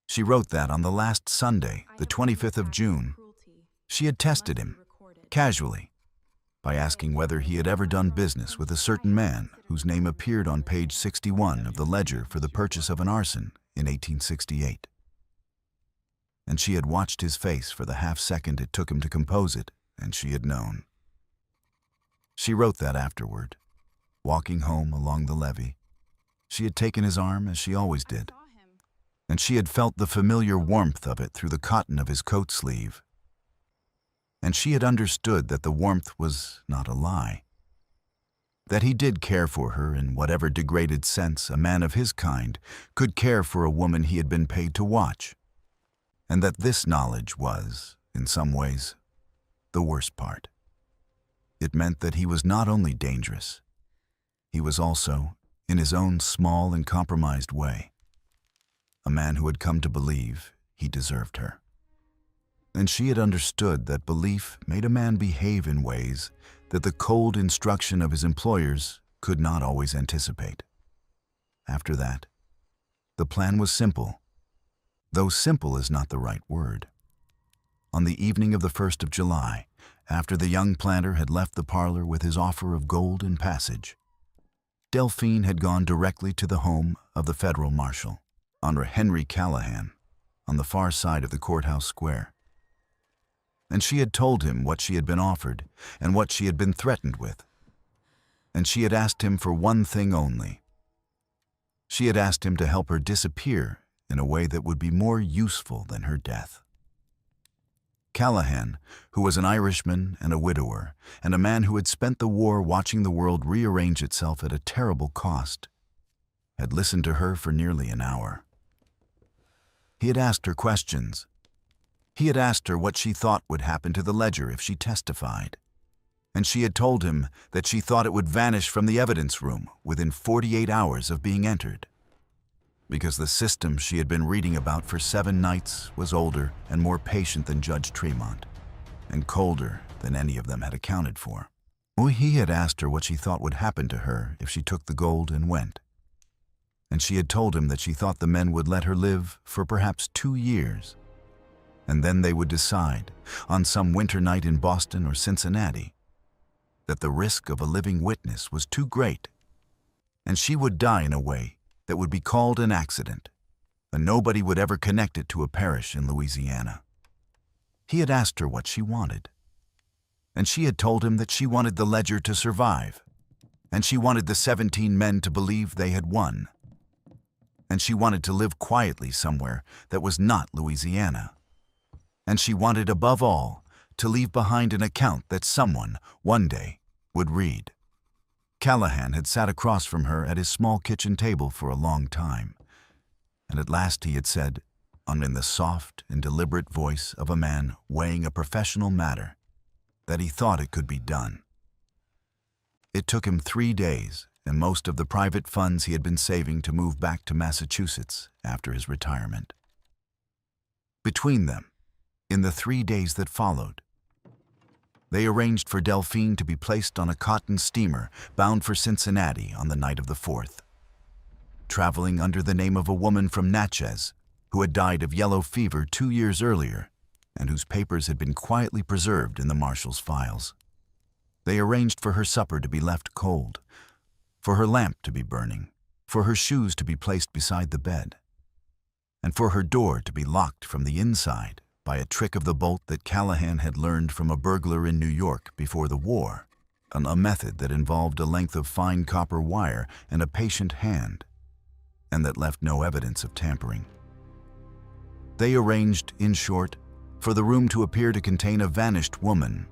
She wrote that on the last Sunday, the 25th of June, she had tested him, casually, by asking whether he had ever done business with a certain man whose name appeared on page 61 of the ledger for the purchase of an arson in 1868. and she had watched his face for the half-second it took him to compose it, and she had known. She wrote that afterward, walking home along the levee. She had taken his arm as she always did, and she had felt the familiar warmth of it through the cotton of his coat sleeve. And she had understood that the warmth was not a lie, that he did care for her in whatever degraded sense a man of his kind could care for a woman he had been paid to watch, and that this knowledge was, in some ways, the worst part. It meant that he was not only dangerous, he was also, in his own small and compromised way, a man who had come to believe he deserved her. And she had understood that belief made a man behave in ways that the cold instruction of his employers could not always anticipate. After that, the plan was simple, though simple is not the right word. On the evening of the 1st of July, after the young planter had left the parlor with his offer of gold and passage, Delphine had gone directly to the home of the federal marshal, Honor Henry Callahan, on the far side of the courthouse square. And she had told him what she had been offered and what she had been threatened with. And she had asked him for one thing only. She had asked him to help her disappear in a way that would be more useful than her death. Callahan, who was an Irishman and a widower, and a man who had spent the war watching the world rearrange itself at a terrible cost, had listened to her for nearly an hour. He had asked her questions. He had asked her what she thought would happen to the ledger if she testified, and she had told him that she thought it would vanish from the evidence room within 48 hours of being entered, because the system she had been reading about for 7 nights was older and more patient than Judge Tremont, and colder than any of them had accounted for. He had asked her what she thought would happen to her if she took the gold and went, and she had told him that she thought the men would let her live for perhaps 2 years, and then they would decide, on some winter night in Boston or Cincinnati, that the risk of a living witness was too great, and she would die in a way that would be called an accident, and nobody would ever connect it to a parish in Louisiana. He had asked her what she wanted, and she had told him that she wanted the ledger to survive, and she wanted the 17 men to believe they had won, and she wanted to live quietly somewhere that was not Louisiana. And she wanted, above all, to leave behind an account that someone, one day, would read. Callahan had sat across from her at his small kitchen table for a long time, and at last he had said, in the soft and deliberate voice of a man weighing a professional matter, that he thought it could be done. It took him 3 days and most of the private funds he had been saving to move back to Massachusetts after his retirement. Between them, in the 3 days that followed, they arranged for Delphine to be placed on a cotton steamer bound for Cincinnati on the night of the 4th, traveling under the name of a woman from Natchez who had died of yellow fever 2 years earlier and whose papers had been quietly preserved in the marshal's files. They arranged for her supper to be left cold, for her lamp to be burning, for her shoes to be placed beside the bed, and for her door to be locked from the inside by a trick of the bolt that Callahan had learned from a burglar in New York before the war, a method that involved a length of fine copper wire and a patient hand, and that left no evidence of tampering. They arranged, in short, for the room to appear to contain a vanished woman,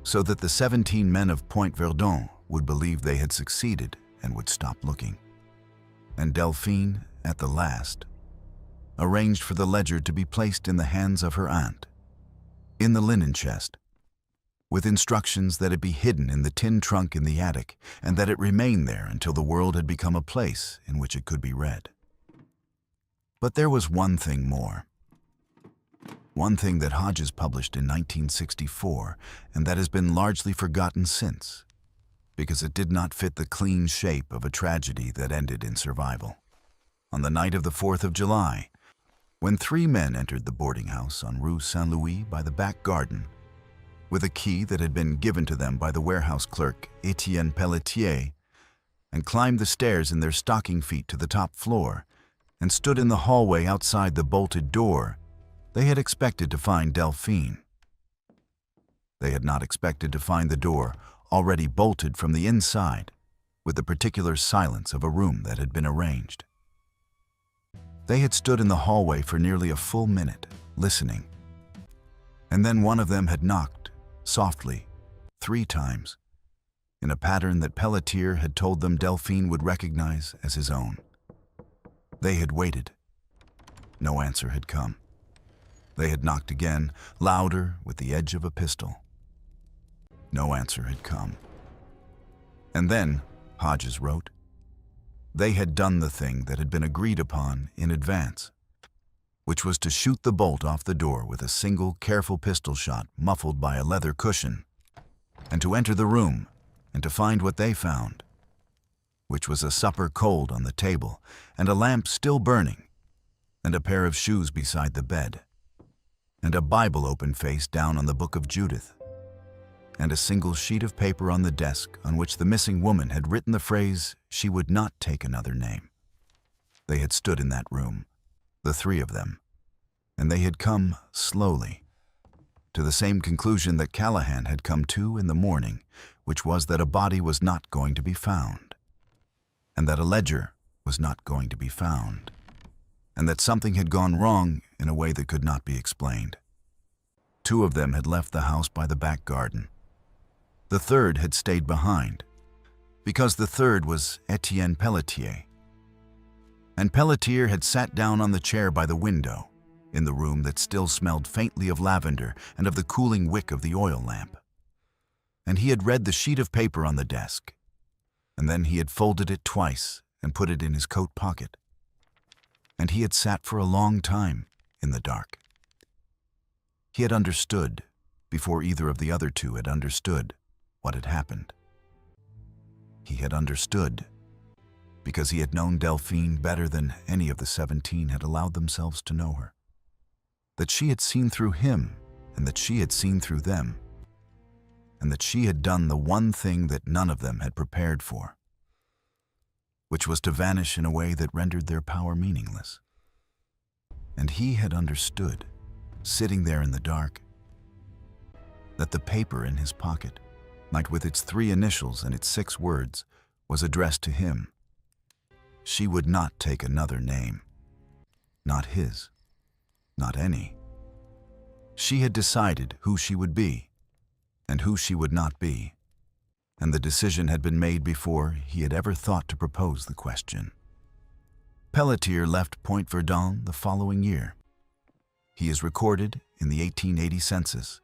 so that the 17 men of Point Verdun would believe they had succeeded and would stop looking. And Delphine, at the last, arranged for the ledger to be placed in the hands of her aunt, in the linen chest, with instructions that it be hidden in the tin trunk in the attic and that it remain there until the world had become a place in which it could be read. But there was one thing more. One thing that Hodges published in 1964 and that has been largely forgotten since, because it did not fit the clean shape of a tragedy that ended in survival. On the night of the 4th of July, when 3 men entered the boarding house on Rue Saint-Louis by the back garden, with a key that had been given to them by the warehouse clerk, Etienne Pelletier, and climbed the stairs in their stocking feet to the top floor, and stood in the hallway outside the bolted door, They had expected to find Delphine. They had not expected to find the door already bolted from the inside, with the particular silence of a room that had been arranged. They had stood in the hallway for nearly a full minute, listening. And then one of them had knocked, softly, 3 times, in a pattern that Pelletier had told them Delphine would recognize as his own. They had waited. No answer had come. They had knocked again, louder, with the edge of a pistol. No answer had come. And then, Hodges wrote, they had done the thing that had been agreed upon in advance, which was to shoot the bolt off the door with a single, careful pistol shot muffled by a leather cushion, and to enter the room and to find what they found, which was a supper cold on the table and a lamp still burning, and a pair of shoes beside the bed, and a Bible open face down on the book of Judith, and a single sheet of paper on the desk on which the missing woman had written the phrase, she would not take another name. They had stood in that room, the 3 of them, and they had come slowly to the same conclusion that Callahan had come to in the morning, which was that a body was not going to be found, and that a ledger was not going to be found, and that something had gone wrong in a way that could not be explained. 2 of them had left the house by the back garden. The 3rd had stayed behind, because the 3rd was Etienne Pelletier. And Pelletier had sat down on the chair by the window, in the room that still smelled faintly of lavender and of the cooling wick of the oil lamp. And he had read the sheet of paper on the desk, and then he had folded it twice and put it in his coat pocket. And he had sat for a long time in the dark. He had understood, before either of the other 2 had understood, what had happened. He had understood, because he had known Delphine better than any of the 17 had allowed themselves to know her. That she had seen through him, and that she had seen through them, and that she had done the one thing that none of them had prepared for, which was to vanish in a way that rendered their power meaningless. And he had understood, sitting there in the dark, that the paper in his pocket, with its 3 initials and its 6 words, was addressed to him. She would not take another name. Not his. Not any. She had decided who she would be, and who she would not be, and the decision had been made before he had ever thought to propose the question. Pelletier left Point Verdun the following year. He is recorded in the 1880 census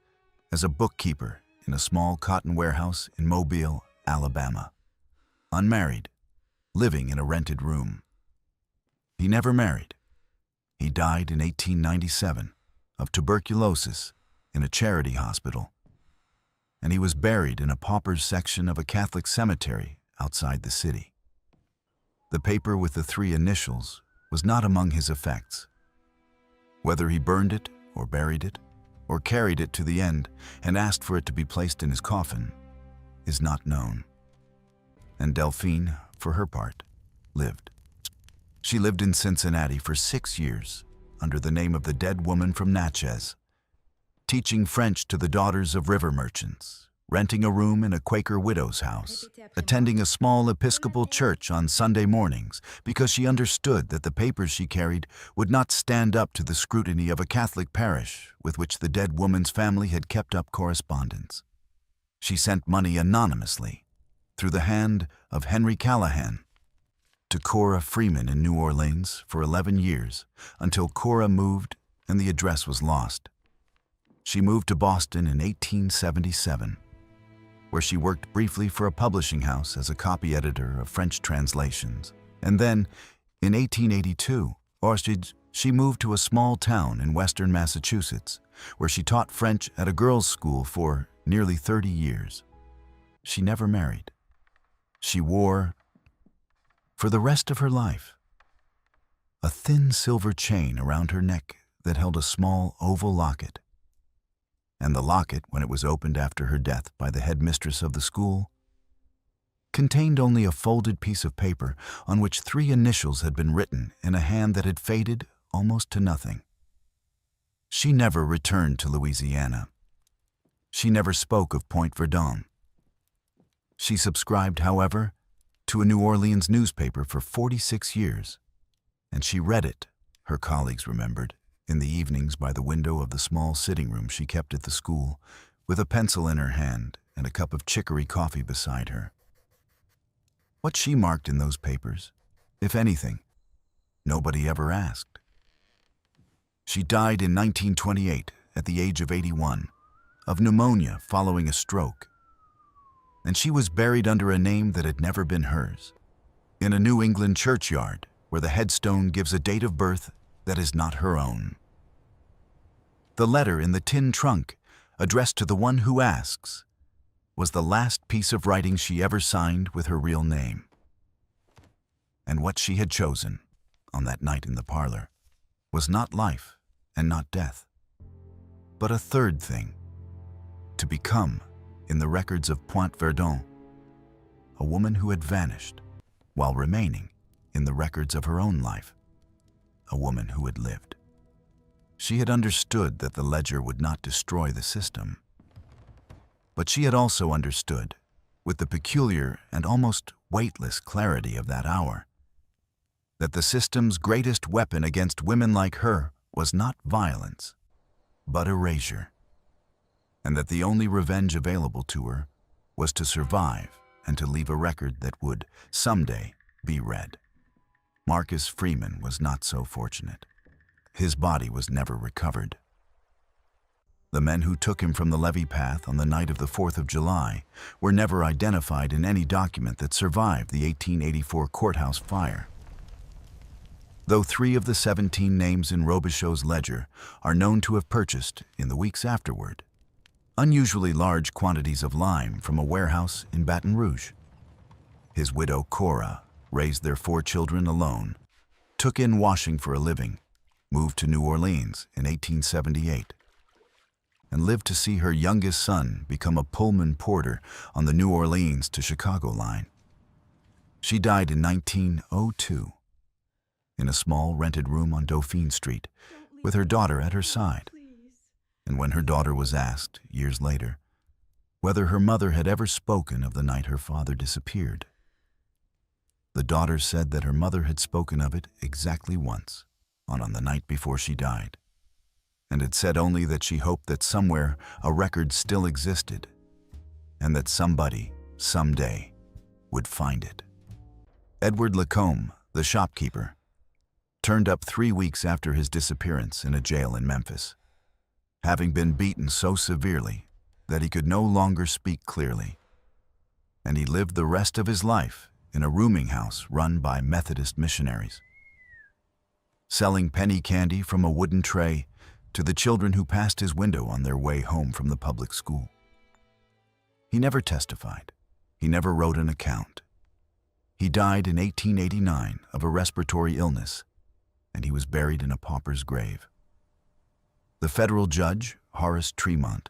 as a bookkeeper in a small cotton warehouse in Mobile, Alabama, unmarried, living in a rented room. He never married. He died in 1897 of tuberculosis in a charity hospital, and he was buried in a pauper's section of a Catholic cemetery outside the city. The paper with the 3 initials was not among his effects. Whether he burned it or buried it, or carried it to the end and asked for it to be placed in his coffin, is not known. And Delphine, for her part, lived. She lived in Cincinnati for 6 years under the name of the dead woman from Natchez, teaching French to the daughters of river merchants, renting a room in a Quaker widow's house, attending a small Episcopal church on Sunday mornings because she understood that the papers she carried would not stand up to the scrutiny of a Catholic parish with which the dead woman's family had kept up correspondence. She sent money anonymously, through the hand of Henry Callahan, to Cora Freeman in New Orleans for 11 years, until Cora moved and the address was lost. She moved to Boston in 1877, where she worked briefly for a publishing house as a copy editor of French translations. And then, in 1882, she moved to a small town in western Massachusetts, where she taught French at a girls' school for nearly 30 years. She never married. She wore, for the rest of her life, a thin silver chain around her neck that held a small oval locket. And the locket, when it was opened after her death by the headmistress of the school, contained only a folded piece of paper on which 3 initials had been written in a hand that had faded almost to nothing. She never returned to Louisiana. She never spoke of Point Verdun. She subscribed, however, to a New Orleans newspaper for 46 years, and she read it, her colleagues remembered, in the evenings by the window of the small sitting room she kept at the school, with a pencil in her hand and a cup of chicory coffee beside her. What she marked in those papers, if anything, nobody ever asked. She died in 1928 at the age of 81, of pneumonia following a stroke. And she was buried under a name that had never been hers, in a New England churchyard where the headstone gives a date of birth that is not her own. The letter in the tin trunk, addressed to the one who asks, was the last piece of writing she ever signed with her real name. And what she had chosen, on that night in the parlor, was not life and not death, but a third thing: to become, in the records of Point Verdun, a woman who had vanished while remaining, in the records of her own life, a woman who had lived. She had understood that the ledger would not destroy the system, but she had also understood, with the peculiar and almost weightless clarity of that hour, that the system's greatest weapon against women like her was not violence, but erasure, and that the only revenge available to her was to survive and to leave a record that would, someday, be read. Marcus Freeman was not so fortunate. His body was never recovered. The men who took him from the levee path on the night of the 4th of July were never identified in any document that survived the 1884 courthouse fire. Though 3 of the 17 names in Robichaud's ledger are known to have purchased, in the weeks afterward, unusually large quantities of lime from a warehouse in Baton Rouge. His widow, Cora, raised their 4 children alone, took in washing for a living, moved to New Orleans in 1878, and lived to see her youngest son become a Pullman porter on the New Orleans to Chicago line. She died in 1902, in a small rented room on Dauphine Street, with her daughter at her side. And when her daughter was asked, years later, whether her mother had ever spoken of the night her father disappeared, the daughter said that her mother had spoken of it exactly once, on the night before she died, and had said only that she hoped that somewhere a record still existed, and that somebody, someday, would find it. Edward Lacombe, the shopkeeper, turned up 3 weeks after his disappearance in a jail in Memphis, having been beaten so severely that he could no longer speak clearly, and he lived the rest of his life in a rooming house run by Methodist missionaries, selling penny candy from a wooden tray to the children who passed his window on their way home from the public school. He never testified. He never wrote an account. He died in 1889 of a respiratory illness, and he was buried in a pauper's grave. The federal judge, Horace Tremont,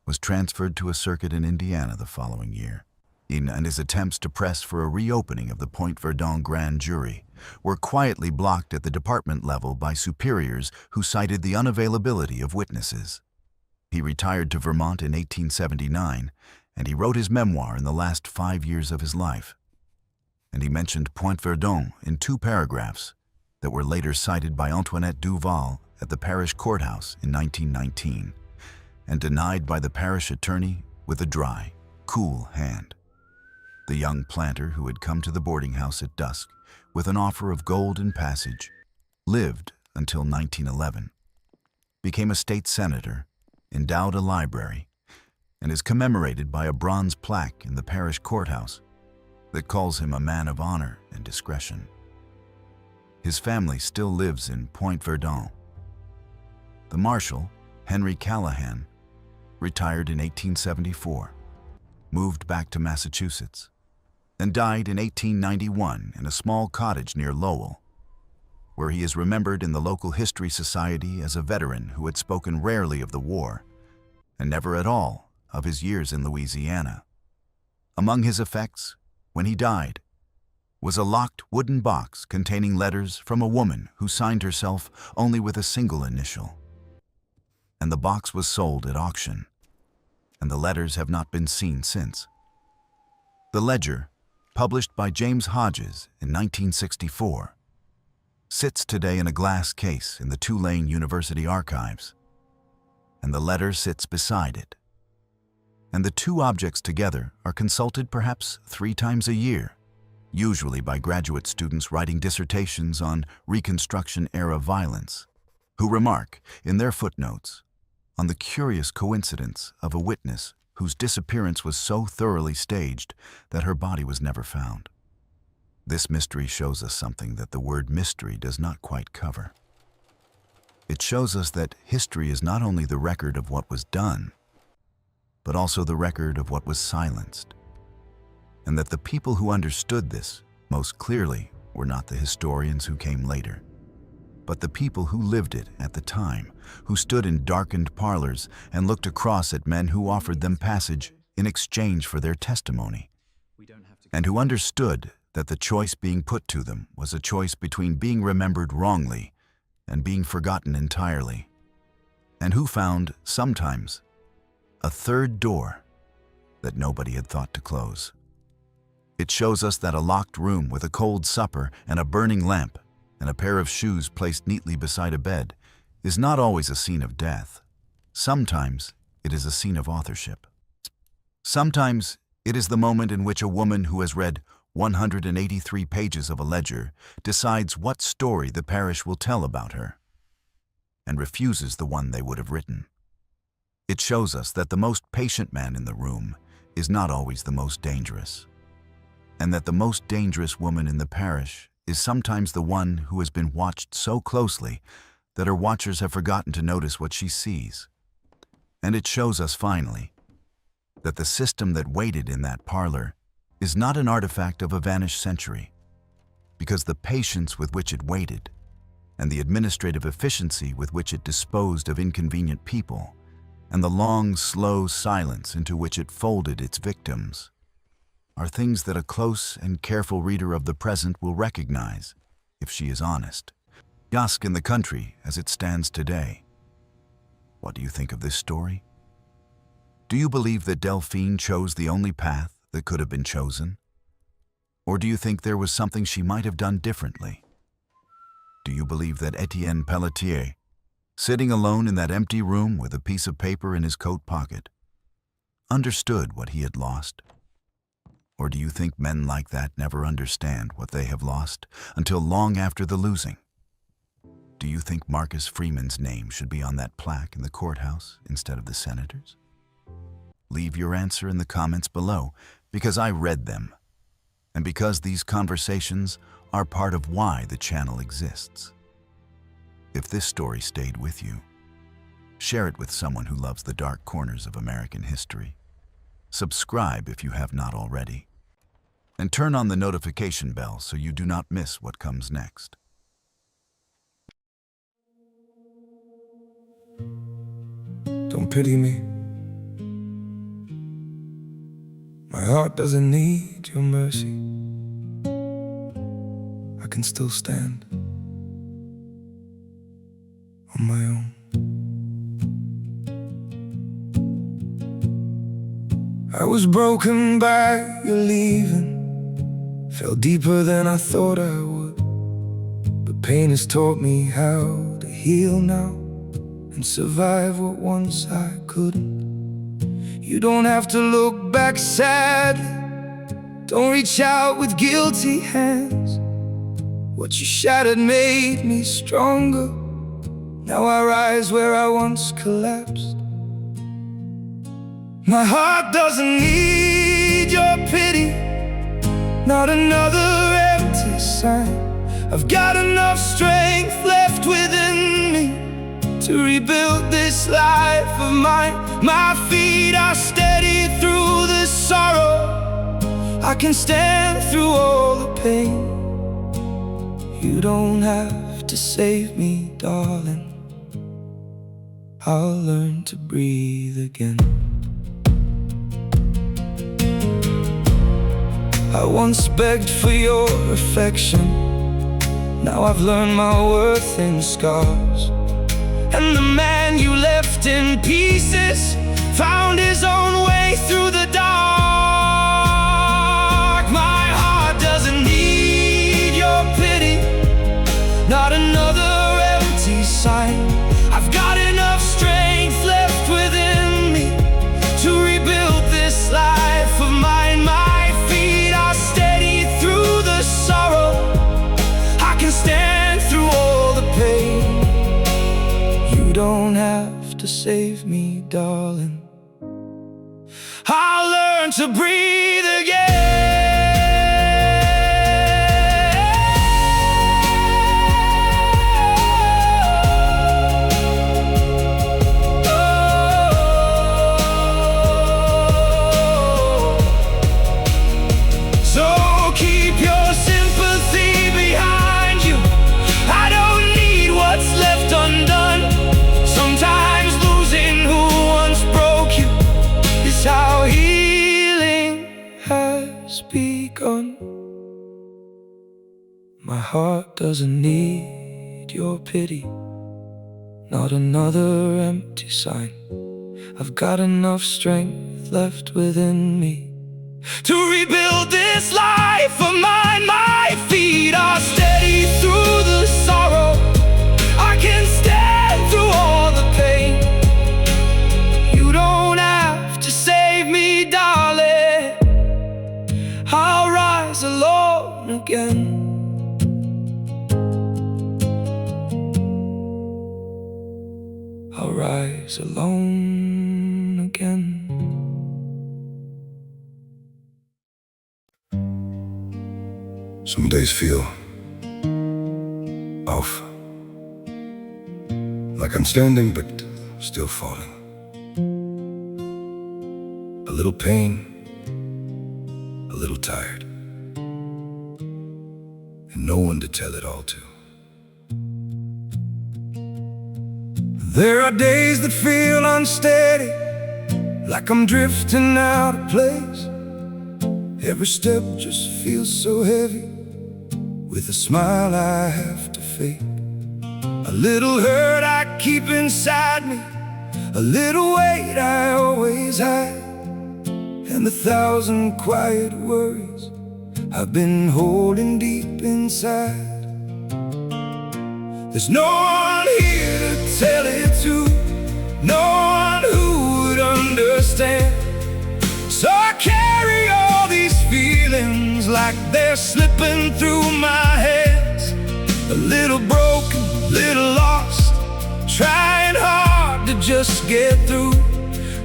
was transferred to a circuit in Indiana the following year, and his attempts to press for a reopening of the Point Verdun grand jury were quietly blocked at the department level by superiors who cited the unavailability of witnesses. He retired to Vermont in 1879, and he wrote his memoir in the last 5 years of his life. And he mentioned Point Verdun in 2 paragraphs that were later cited by Antoinette Duval at the parish courthouse in 1919, and denied by the parish attorney with a dry, cool hand. The young planter who had come to the boarding house at dusk with an offer of gold and passage lived until 1911, became a state senator, endowed a library, and is commemorated by a bronze plaque in the parish courthouse that calls him a man of honor and discretion. His family still lives in Point Verdun. The marshal, Henry Callahan, retired in 1874, moved back to Massachusetts, and died in 1891 in a small cottage near Lowell, where he is remembered in the local history society as a veteran who had spoken rarely of the war, and never at all of his years in Louisiana. Among his effects, when he died, was a locked wooden box containing letters from a woman who signed herself only with a single initial. and the box was sold at auction, and the letters have not been seen since. The ledger, published by James Hodges in 1964, sits today in a glass case in the Tulane University archives, and the letter sits beside it. And the two objects together are consulted perhaps 3 times a year, usually by graduate students writing dissertations on Reconstruction-era violence, who remark in their footnotes on the curious coincidence of a witness whose disappearance was so thoroughly staged that her body was never found. This mystery shows us something that the word mystery does not quite cover. It shows us that history is not only the record of what was done, but also the record of what was silenced, and that the people who understood this most clearly were not the historians who came later, but the people who lived it at the time, who stood in darkened parlors and looked across at men who offered them passage in exchange for their testimony, and who understood that the choice being put to them was a choice between being remembered wrongly and being forgotten entirely, and who found, sometimes, a third door that nobody had thought to close. It shows us that a locked room with a cold supper and a burning lamp and a pair of shoes placed neatly beside a bed is not always a scene of death. Sometimes it is a scene of authorship. Sometimes it is the moment in which a woman who has read 183 pages of a ledger decides what story the parish will tell about her and refuses the one they would have written. It shows us that the most patient man in the room is not always the most dangerous, and that the most dangerous woman in the parish is sometimes the one who has been watched so closely that her watchers have forgotten to notice what she sees. And it shows us, finally, that the system that waited in that parlor is not an artifact of a vanished century, because the patience with which it waited and the administrative efficiency with which it disposed of inconvenient people and the long, slow silence into which it folded its victims are things that a close and careful reader of the present will recognize, if she is honest. Yask in the country as it stands today. What do you think of this story? Do you believe that Delphine chose the only path that could have been chosen? Or do you think there was something she might have done differently? Do you believe that Etienne Pelletier, sitting alone in that empty room with a piece of paper in his coat pocket, understood what he had lost? Or do you think men like that never understand what they have lost until long after the losing? Do you think Marcus Freeman's name should be on that plaque in the courthouse instead of the senator's? Leave your answer in the comments below, because I read them, and because these conversations are part of why the channel exists. If this story stayed with you, share it with someone who loves the dark corners of American history. Subscribe if you have not already, and turn on the notification bell so you do not miss what comes next. Don't pity me. My heart doesn't need your mercy. I can still stand on my own. I was broken by your leaving, fell deeper than I thought I would. But pain has taught me how to heal now and survive what once I couldn't. You don't have to look back sadly, don't reach out with guilty hands. What you shattered made me stronger. Now I rise where I once collapsed. My heart doesn't need your pity, not another empty sign. I've got enough strength left within me to rebuild this life of mine. My feet are steady through the sorrow, I can stand through all the pain. You don't have to save me, darling, I'll learn to breathe again. I once begged for your affection, now I've learned my worth in scars. And the man you left left in pieces, found his own way through the dark. My heart doesn't need your pity, not another empty sign. I've got enough strength left within me to rebuild this life of mine. My feet are steady through the sorrow, I can stand through all the pain. You don't have to save me, darling, I'll learn to breathe again. So keep your sympathy behind you, I don't need what's left undone. Sometimes losing who once broke you is how healing has begun. My heart doesn't need your pity, not another empty sign. I've got enough strength left within me to rebuild this life of mine. My feet are steady through the sorrow, I can stand through all the pain. You don't have to save me, darling, I'll rise alone again. I'll rise alone again. Some days feel off, like I'm standing but still falling. A little pain, a little tired, and no one to tell it all to. There are days that feel unsteady, like I'm drifting out of place. Every step just feels so heavy, with a smile I have to fake. A little hurt I keep inside me, a little weight I always hide, and 1,000 quiet worries I've been holding deep inside. There's no one here to tell it to, no one who would understand. So I carry all these feelings like they're slipping through my hands. A little broken, little lost, trying hard to just get through.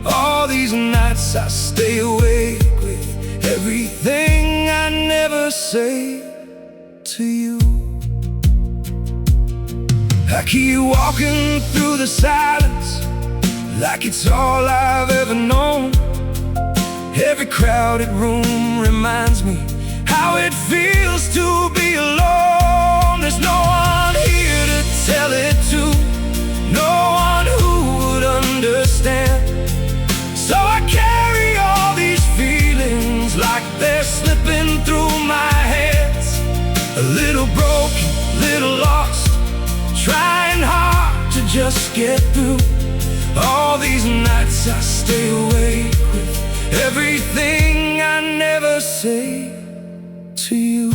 All these nights I stay awake with everything I never say to you. I keep walking through the silence like it's all I've ever known. Every crowded room reminds me how it feels to be alone. There's no one here to tell it to, no one who would understand. So I carry all these feelings like they're slipping through my hands. A little broken, little lost, trying hard to just get through. All these nights I stay awake with everything I never say to you.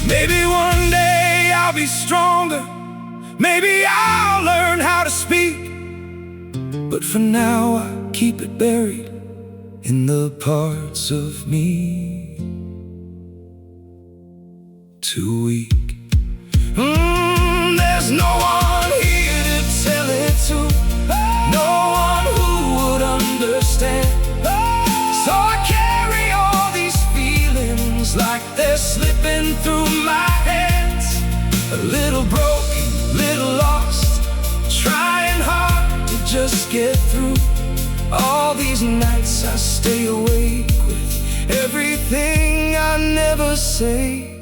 Maybe one day I'll be stronger, maybe I'll learn how to speak, but for now I keep it buried in the parts of me too weak. There's no one here to tell it to, no one who would understand. So I carry all these feelings like they're slipping through my hands. A little broken, little lost, trying hard to just get through. All these nights I stay awake with everything I never say